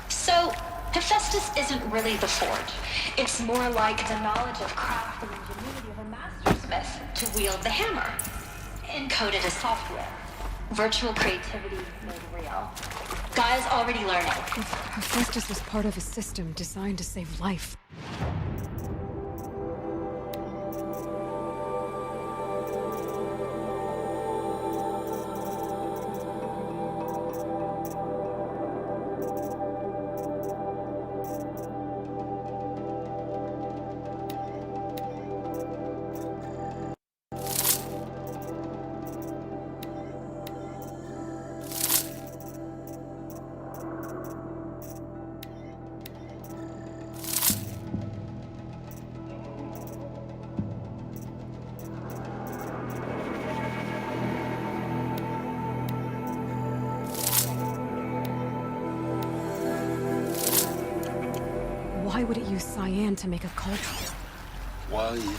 So, Hephaestus isn't really the forge. It's more like the knowledge of craft and ingenuity of a mastersmith to wield the hammer. Encoded as software. Virtual creativity made real. Gaia's already learning. If Hephaestus was part of a system designed to save life. Why would it use cyan to make a cauldron? Why indeed?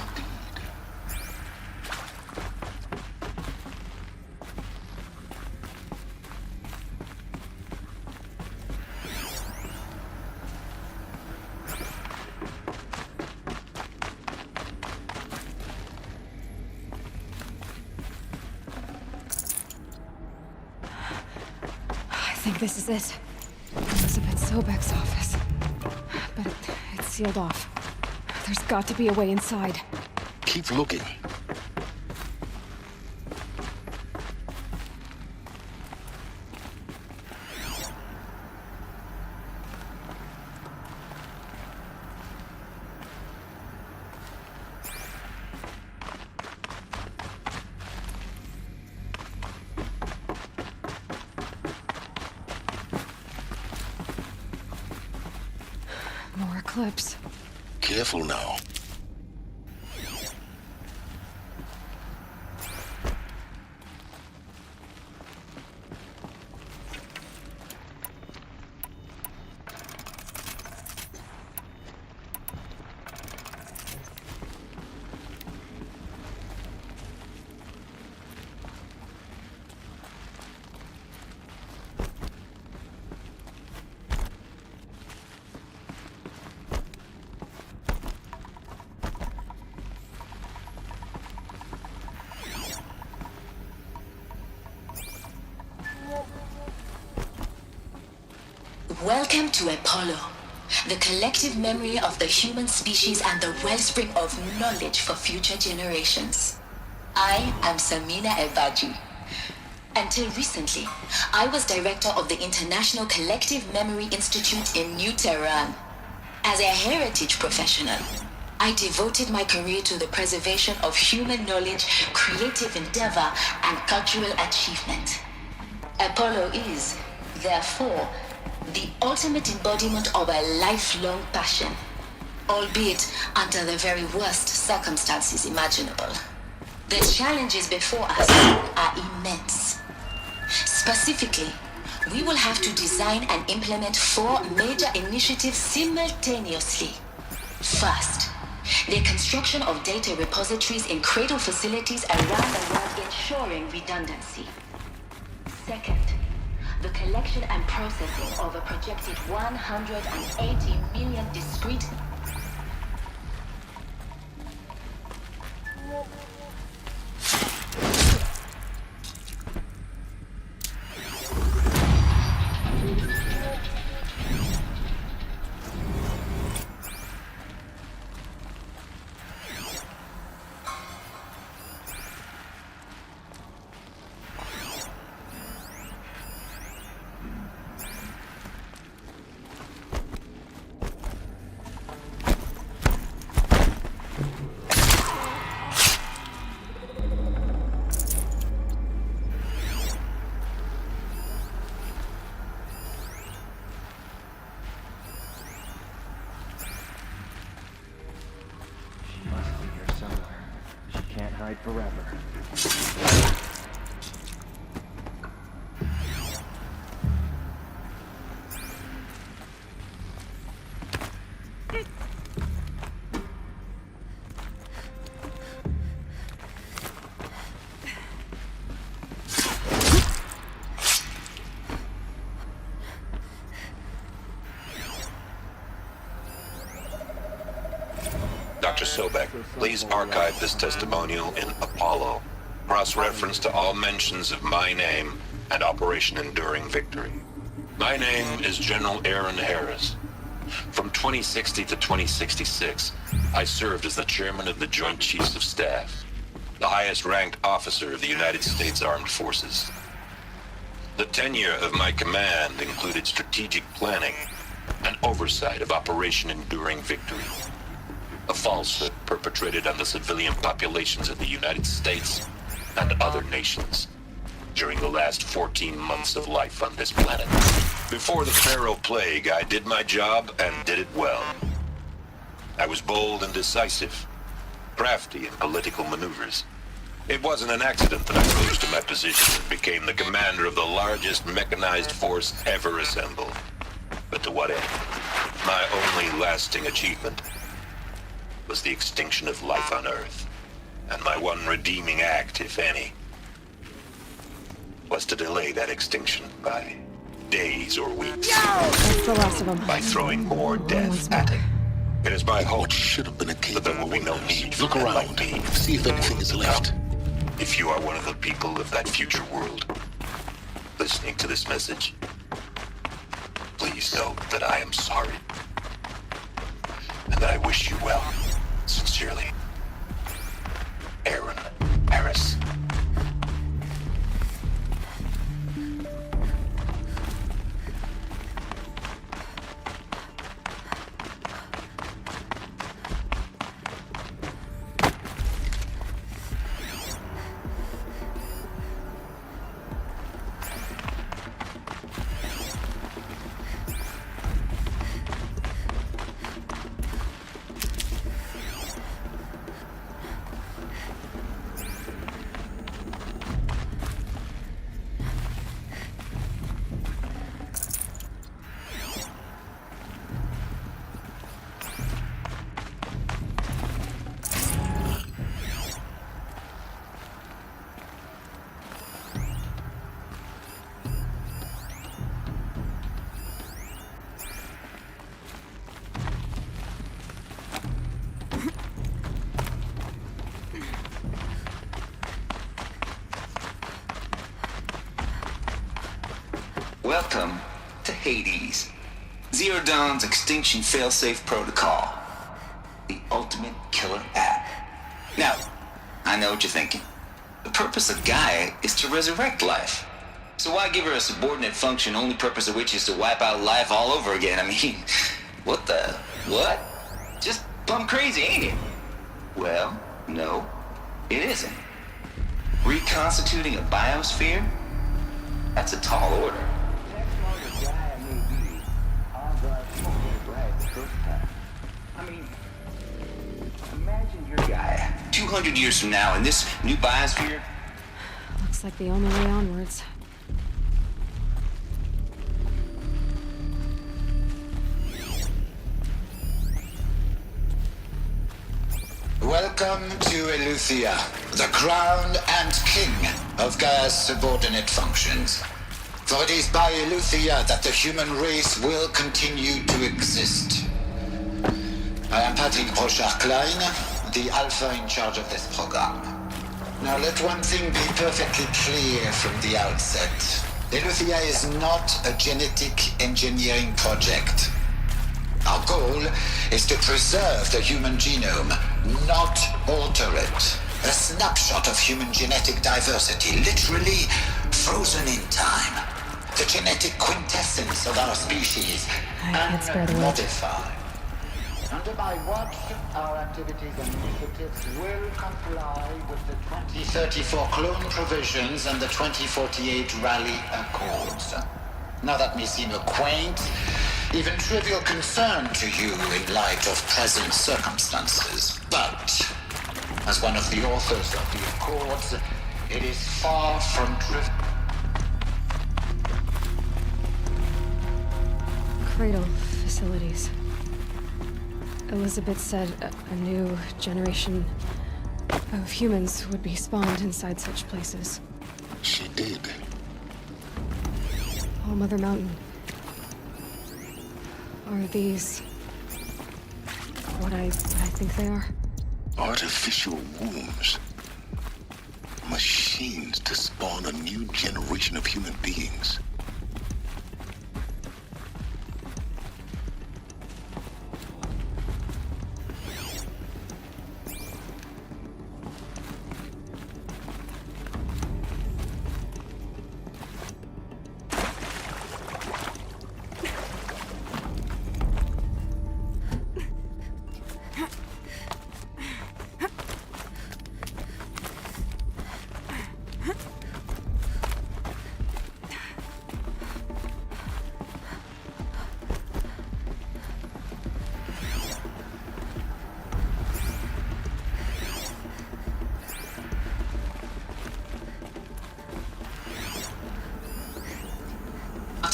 I think this is it. Elizabeth Sobek's office. But it's sealed off. There's got to be a way inside. Keep looking. More eclipse. Careful now. Welcome to Apollo, the collective memory of the human species and the wellspring of knowledge for future generations. I am Samina Ebaji. Until recently, I was director of the International Collective Memory Institute in New Tehran. As a heritage professional, I devoted my career to the preservation of human knowledge, creative endeavor, and cultural achievement. Apollo is, therefore, the ultimate embodiment of a lifelong passion, albeit under the very worst circumstances imaginable. The challenges before us are immense. Specifically, we will have to design and implement 4 major initiatives simultaneously. First, the construction of data repositories in cradle facilities around the world, ensuring redundancy. Second, the collection and processing of a projected 180 million discrete hide forever. Dr. Sobek, please archive this testimonial in Apollo. Cross-reference to all mentions of my name and Operation Enduring Victory. My name is General Aaron Harris. From 2060 to 2066, I served as the chairman of the Joint Chiefs of Staff, the highest-ranked officer of the United States Armed Forces. The tenure of my command included strategic planning and oversight of Operation Enduring Victory, a falsehood perpetrated on the civilian populations of the United States and other nations during the last 14 months of life on this planet. Before the Pharaoh Plague, I did my job and did it well. I was bold and decisive, crafty in political maneuvers. It wasn't an accident that I rose to my position and became the commander of the largest mechanized force ever assembled. But to what end? My only lasting achievement was the extinction of life on Earth. And my one redeeming act, if any, was to delay that extinction by days or weeks. That's the last of them. By throwing more death at it. It is my hope that there will be no need for men like me. See if anything is left. If you are one of the people of that future world listening to this message, please know that I am sorry. And that I wish you well. Sincerely, Aaron Harris. Welcome to Hades, Zero Dawn's extinction failsafe protocol, the ultimate killer app. Now, I know what you're thinking. The purpose of Gaia is to resurrect life. So why give her a subordinate function, only purpose of which is to wipe out life all over again? I mean, what? Just plumb crazy, ain't it? Well, no, it isn't. Reconstituting a biosphere? That's a tall order. I mean, imagine your Gaia 200 years from now in this new biosphere. Looks like the only way onwards. Welcome to Eleuthia, the crown and king of Gaia's subordinate functions. For it is by Eleuthia that the human race will continue to exist. I am Patrick Brochard-Klein, the alpha in charge of this program. Now let one thing be perfectly clear from the outset. Eleuthia is not a genetic engineering project. Our goal is to preserve the human genome, not alter it. A snapshot of human genetic diversity, literally frozen in time. The genetic quintessence of our species, unmodified. Under my watch, our activities and initiatives will comply with the 2034 clone provisions and the 2048 Rally Accords. Now that may seem a quaint, even trivial concern to you in light of present circumstances, but As one of the authors of the Accords, it is far from driven. Cradle facilities. Elizabeth said a new generation of humans would be spawned inside such places. She did. All Mother Mountain. Are these what I think they are? Artificial wombs. Machines to spawn a new generation of human beings.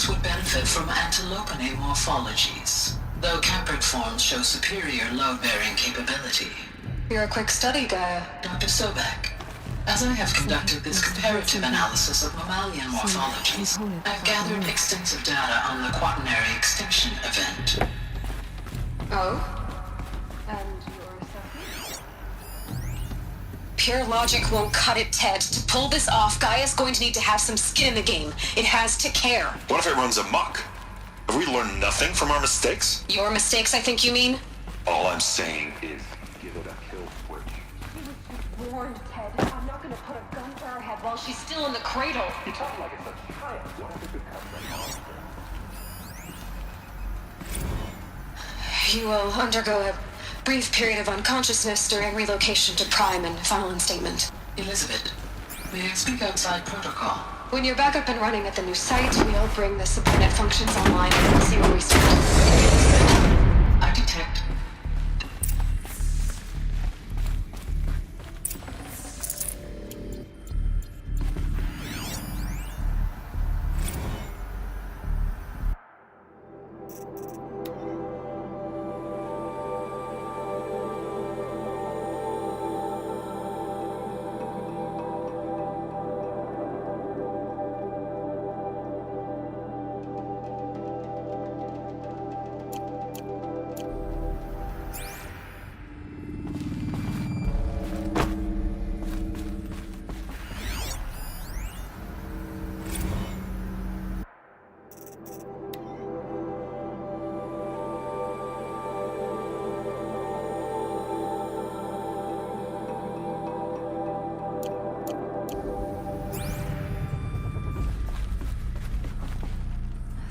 Would benefit from antilopine morphologies, though caprine forms show superior load-bearing capability. You're a quick study guy. Dr. Sobek, as I have conducted this comparative analysis of mammalian morphologies, I've gathered extensive data on the quaternary extinction event. Oh? And your assessment? Pure logic won't cut it, Ted. To pull this off, Gaia's going to need to have some skin in the game. It has to care. What if it runs amok? Have we learned nothing from our mistakes? Your mistakes, I think you mean? All I'm saying is, give it a kill switch. He was just warned, Ted. I'm not going to put a gun to her head while she's still in the cradle. You talk like it's a child. What if it becomes a monster? You will undergo a brief period of unconsciousness during relocation to Prime and final instatement. Elizabeth, may I speak outside protocol? When you're back up and running at the new site, we'll bring the subordinate functions online and see where we stand. I detect.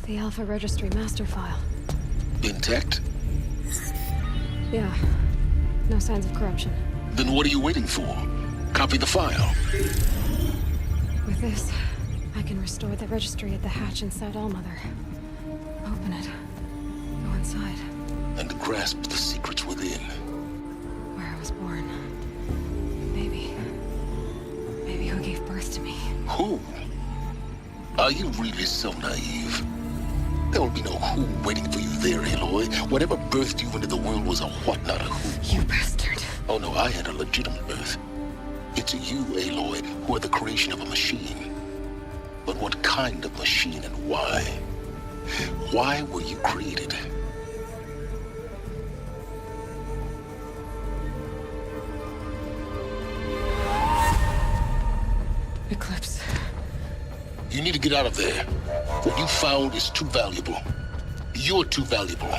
The Alpha Registry master file. Intact? Yeah. No signs of corruption. Then what are you waiting for? Copy the file. With this, I can restore the registry at the hatch inside Allmother. Open it. Go inside. And grasp the secrets within. Where I was born. Maybe who gave birth to me. Who? Are you really so naive? There will be no who waiting for you there, Aloy. Whatever birthed you into the world was a what, not a who. You bastard. Oh no, I had a legitimate birth. It's you, Aloy, who are the creation of a machine. But what kind of machine and why? Why were you created? Eclipse. You need to get out of there. What you found is too valuable. You're too valuable.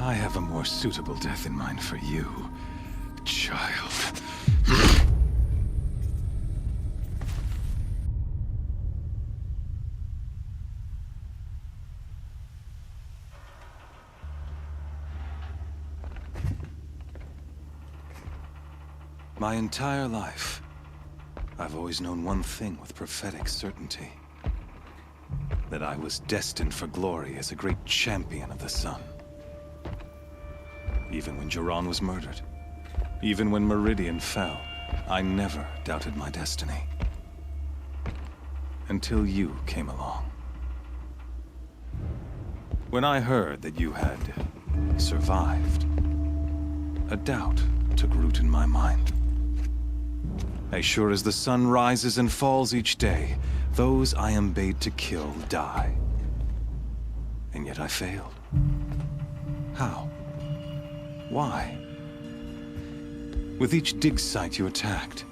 I have a more suitable death in mind for you, child. My entire life, I've always known one thing with prophetic certainty. That I was destined for glory as a great champion of the sun. Even when Jiran was murdered, even when Meridian fell, I never doubted my destiny. Until you came along. When I heard that you had survived, a doubt took root in my mind. As sure as the sun rises and falls each day, those I am bade to kill die. And yet I failed. How? Why? With each dig site you attacked,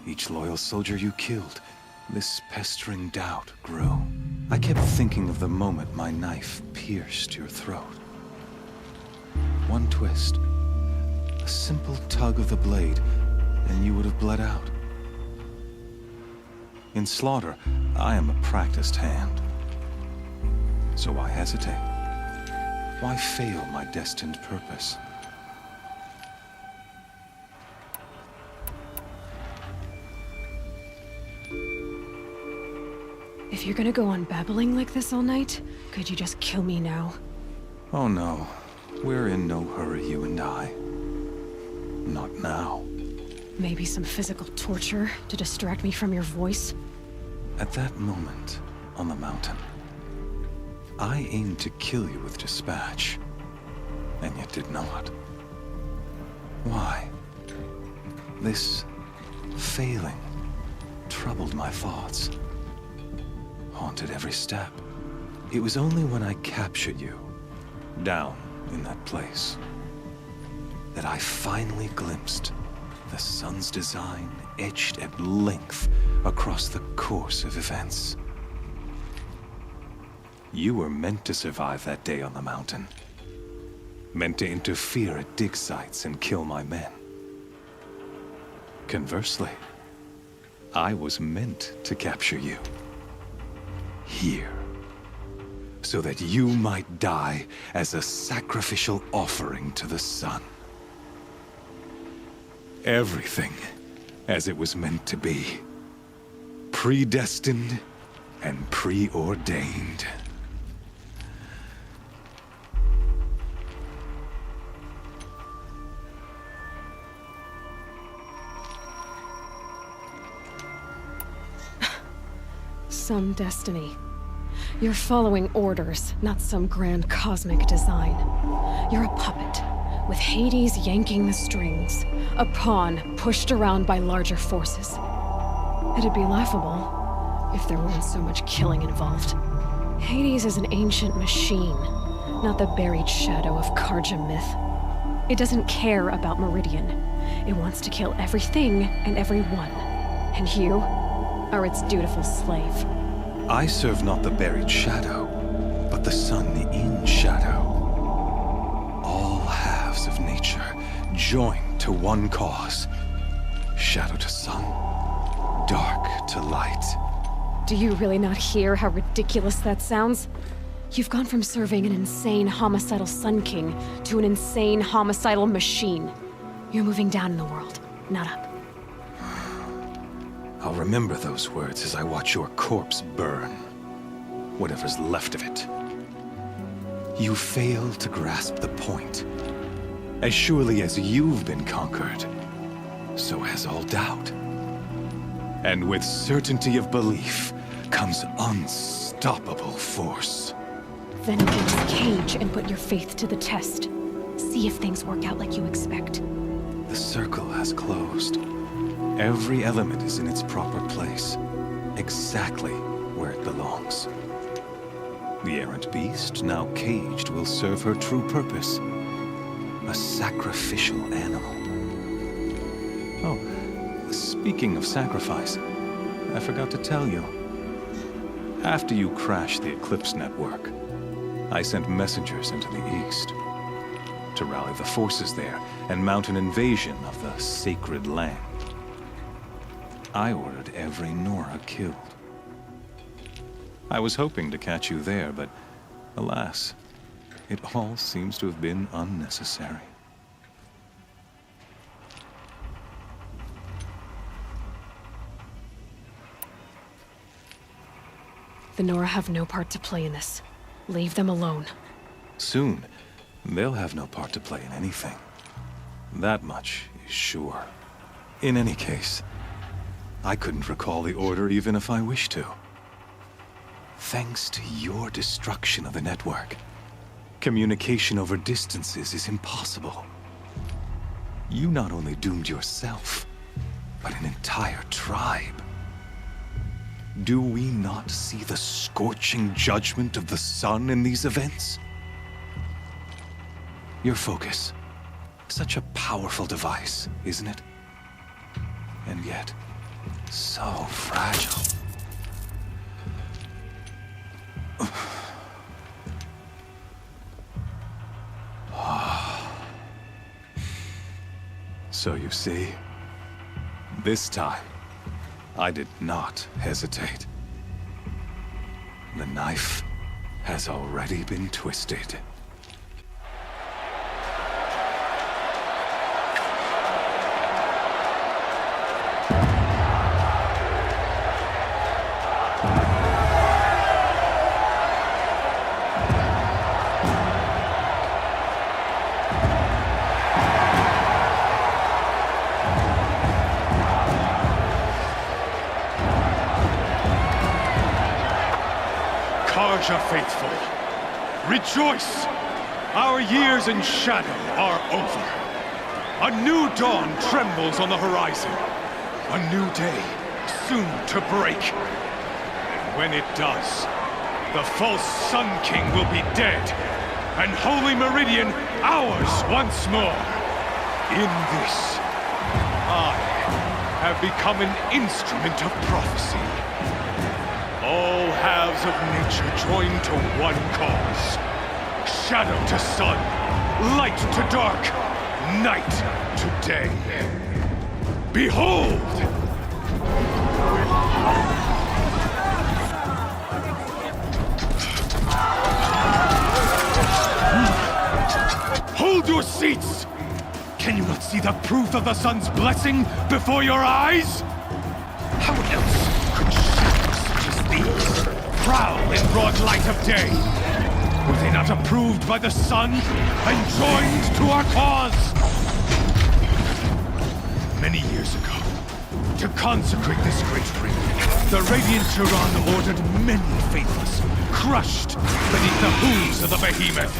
each loyal soldier you killed, this pestering doubt grew. I kept thinking of the moment my knife pierced your throat. One twist, a simple tug of the blade, and you would have bled out. In slaughter, I am a practiced hand. So why hesitate? Why fail my destined purpose? If you're gonna go on babbling like this all night, could you just kill me now? Oh no. We're in no hurry, you and I. Not now. Maybe some physical torture to distract me from your voice? At that moment, on the mountain, I aimed to kill you with dispatch, and yet did not. Why? This failing troubled my thoughts, haunted every step. It was only when I captured you, down in that place, that I finally glimpsed the sun's design etched at length across the course of events. You were meant to survive that day on the mountain. Meant to interfere at dig sites and kill my men. Conversely, I was meant to capture you. Here. So that you might die as a sacrificial offering to the sun. Everything as it was meant to be. Predestined and preordained. Some destiny. You're following orders, not some grand cosmic design. You're a puppet, with Hades yanking the strings. A pawn pushed around by larger forces. It'd be laughable if there weren't so much killing involved. Hades is an ancient machine, not the buried shadow of Karja myth. It doesn't care about Meridian. It wants to kill everything and everyone. And you are its dutiful slave. I serve not the buried shadow, but the sun in shadow. All halves of nature joined to one cause. Shadow to sun, dark to light. Do you really not hear how ridiculous that sounds? You've gone from serving an insane homicidal Sun King to an insane homicidal machine. You're moving down in the world, not up. I'll remember those words as I watch your corpse burn. Whatever's left of it. You fail to grasp the point. As surely as you've been conquered, so has all doubt. And with certainty of belief comes unstoppable force. Then open this cage and put your faith to the test. See if things work out like you expect. The circle has closed. Every element is in its proper place, exactly where it belongs. The errant beast, now caged, will serve her true purpose. A sacrificial animal. Oh, speaking of sacrifice, I forgot to tell you. After you crashed the Eclipse network, I sent messengers into the east. to rally the forces there and mount an invasion of the sacred land. I ordered every Nora killed. I was hoping to catch you there, but alas, it all seems to have been unnecessary. The Nora have no part to play in this. Leave them alone. Soon, they'll have no part to play in anything. That much is sure. In any case, I couldn't recall the order even if I wished to. Thanks to your destruction of the network, communication over distances is impossible. You not only doomed yourself, but an entire tribe. Do we not see the scorching judgment of the sun in these events? Your focus. Such a powerful device, isn't it? And yet, so fragile. So you see, this time, I did not hesitate. The knife has already been twisted. Karja faithful, rejoice! Our years in shadow are over. A new dawn trembles on the horizon. A new day soon to break. And when it does, the false Sun King will be dead, and Holy Meridian ours once more. In this, I have become an instrument of prophecy. All halves of nature join to one cause. Shadow to sun, light to dark, night to day. Behold! Hold your seats! Can you not see the proof of the sun's blessing before your eyes? How else could shadows such as these prowl in broad light of day? Were they not approved by the sun and joined to our cause? Many years ago, to consecrate this great ring, the Radiant Turan ordered many faithless, crushed beneath the hooves of the behemoth.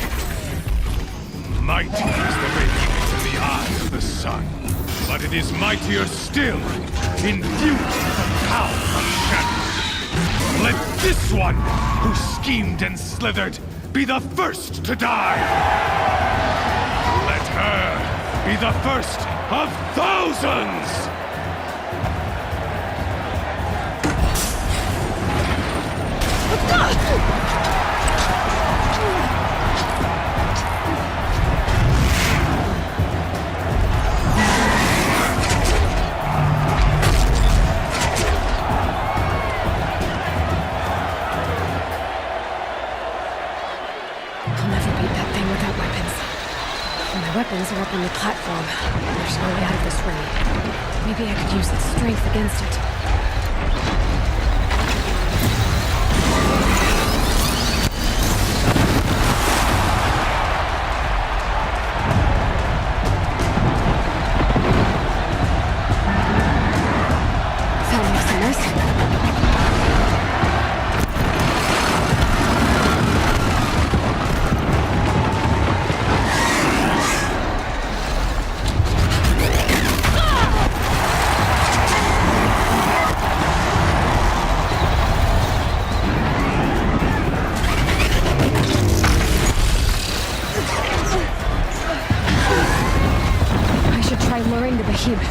Mighty is the radiance in the eye of the sun, but it is mightier still in beauty the power of shadow. Let this one, who schemed and slithered, be the first to die! Let her be the first of thousands! Weapons are up on the platform. There's no way out of this ring. Maybe I could use its strength against it. That makes sense.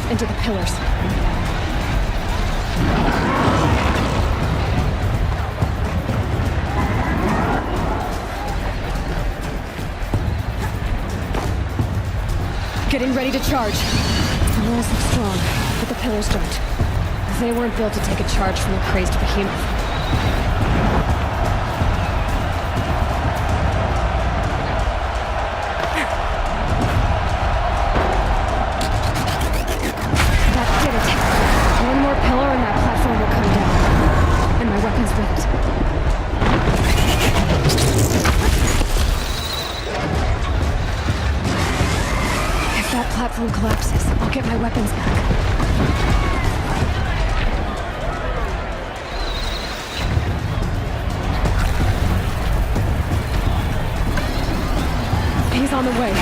Into the pillars. Getting ready to charge. The walls look strong, but the pillars don't. They weren't built to take a charge from a crazed behemoth. One more pillar and that platform will come down. And my weapons with it. If that platform collapses, I'll get my weapons back. He's on the way.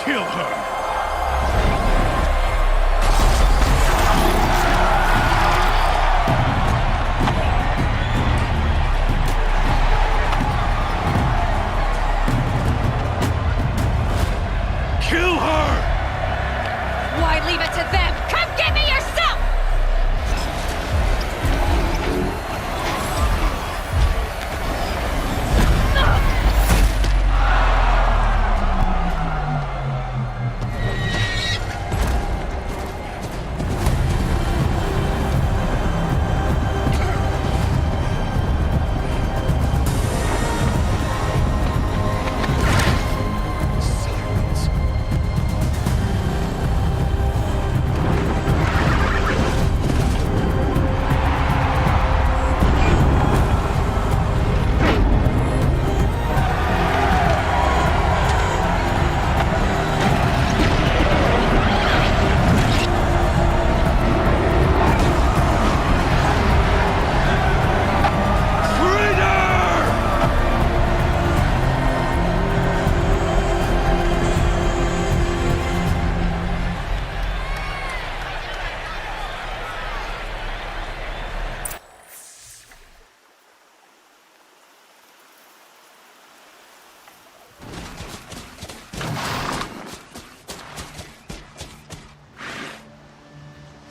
Kill her! Kill her! Why leave it to them? Come get me yourself!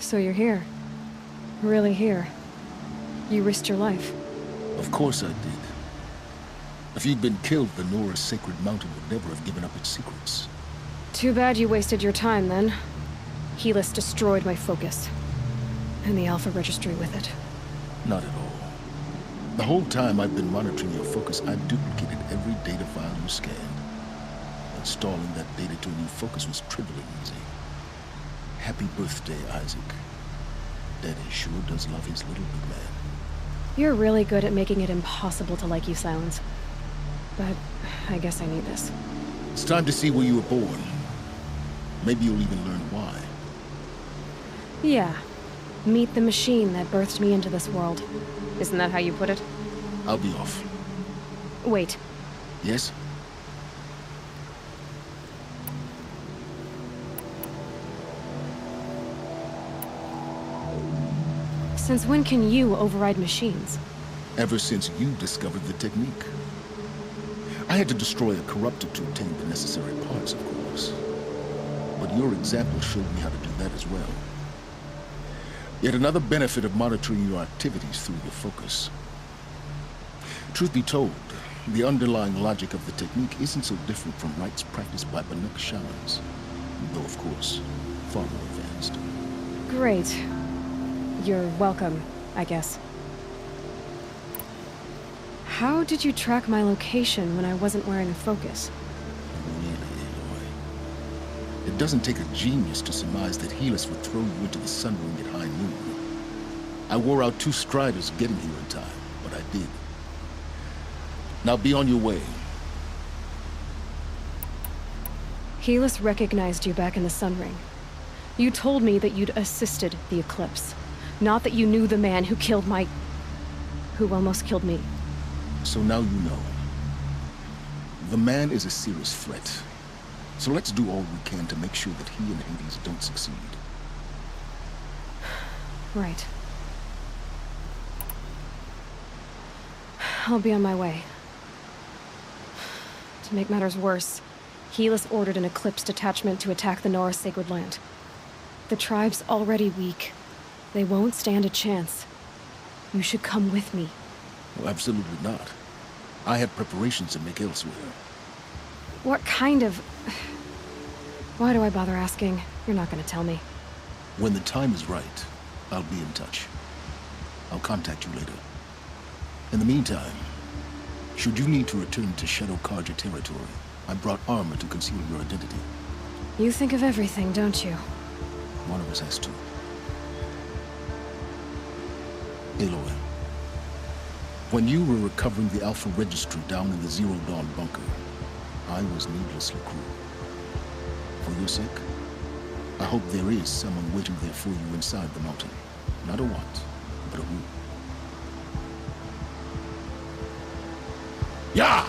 So you're here. Really here. You risked your life. Of course I did. If you'd been killed, the Nora's sacred mountain would never have given up its secrets. Too bad you wasted your time, then. Helis destroyed my focus. And the Alpha Registry with it. Not at all. The whole time I've been monitoring your focus, I've duplicated every data file you scanned. Installing that data to a new focus was trivial and easy. Happy birthday, Isaac. Daddy sure does love his little big man. You're really good at making it impossible to like you, Silence. But I guess I need this. It's time to see where you were born. Maybe you'll even learn why. Yeah. Meet the machine that birthed me into this world. Isn't that how you put it? I'll be off. Wait. Yes? Since when can you override machines? Ever since you discovered the technique. I had to destroy a corruptor to obtain the necessary parts, of course. But your example showed me how to do that as well. Yet another benefit of monitoring your activities through your focus. Truth be told, the underlying logic of the technique isn't so different from rites practiced by Banuk shamans. Though, of course, far more advanced. Great. You're welcome, I guess. How did you track my location when I wasn't wearing a focus? Really, Aloy. It doesn't take a genius to surmise that Helis would throw you into the sun ring at high noon. I wore out 2 striders getting here in time, but I did. Now be on your way. Helis recognized you back in the sun ring. You told me that you'd assisted the eclipse. Not that you knew the man who killed my... who almost killed me. So now you know. The man is a serious threat. So let's do all we can to make sure that he and Hades don't succeed. Right. I'll be on my way. To make matters worse, Helis ordered an eclipse detachment to attack the Norris Sacred Land. The tribe's already weak. They won't stand a chance. You should come with me. Well, absolutely not. I have preparations to make elsewhere. What kind of... Why do I bother asking? You're not gonna tell me. When the time is right, I'll be in touch. I'll contact you later. In the meantime, should you need to return to Shadow Karja territory, I brought armor to conceal your identity. You think of everything, don't you? One of us has to. Aloy, when you were recovering the Alpha Registry down in the Zero Dawn bunker, I was needlessly cruel. For your sake, I hope there is someone waiting there for you inside the mountain. Not a what, but a who. Yeah!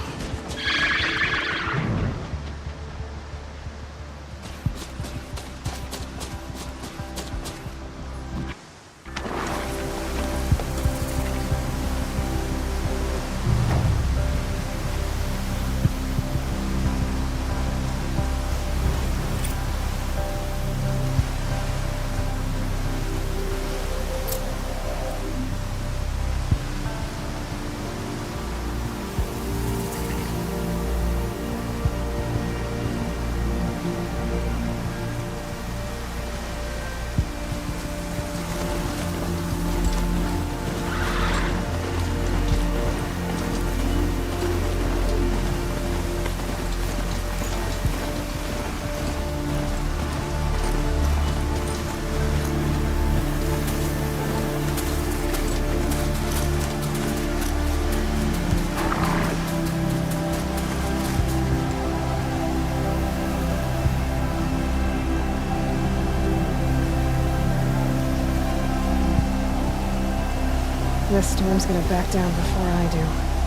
This storm's gonna back down before I do.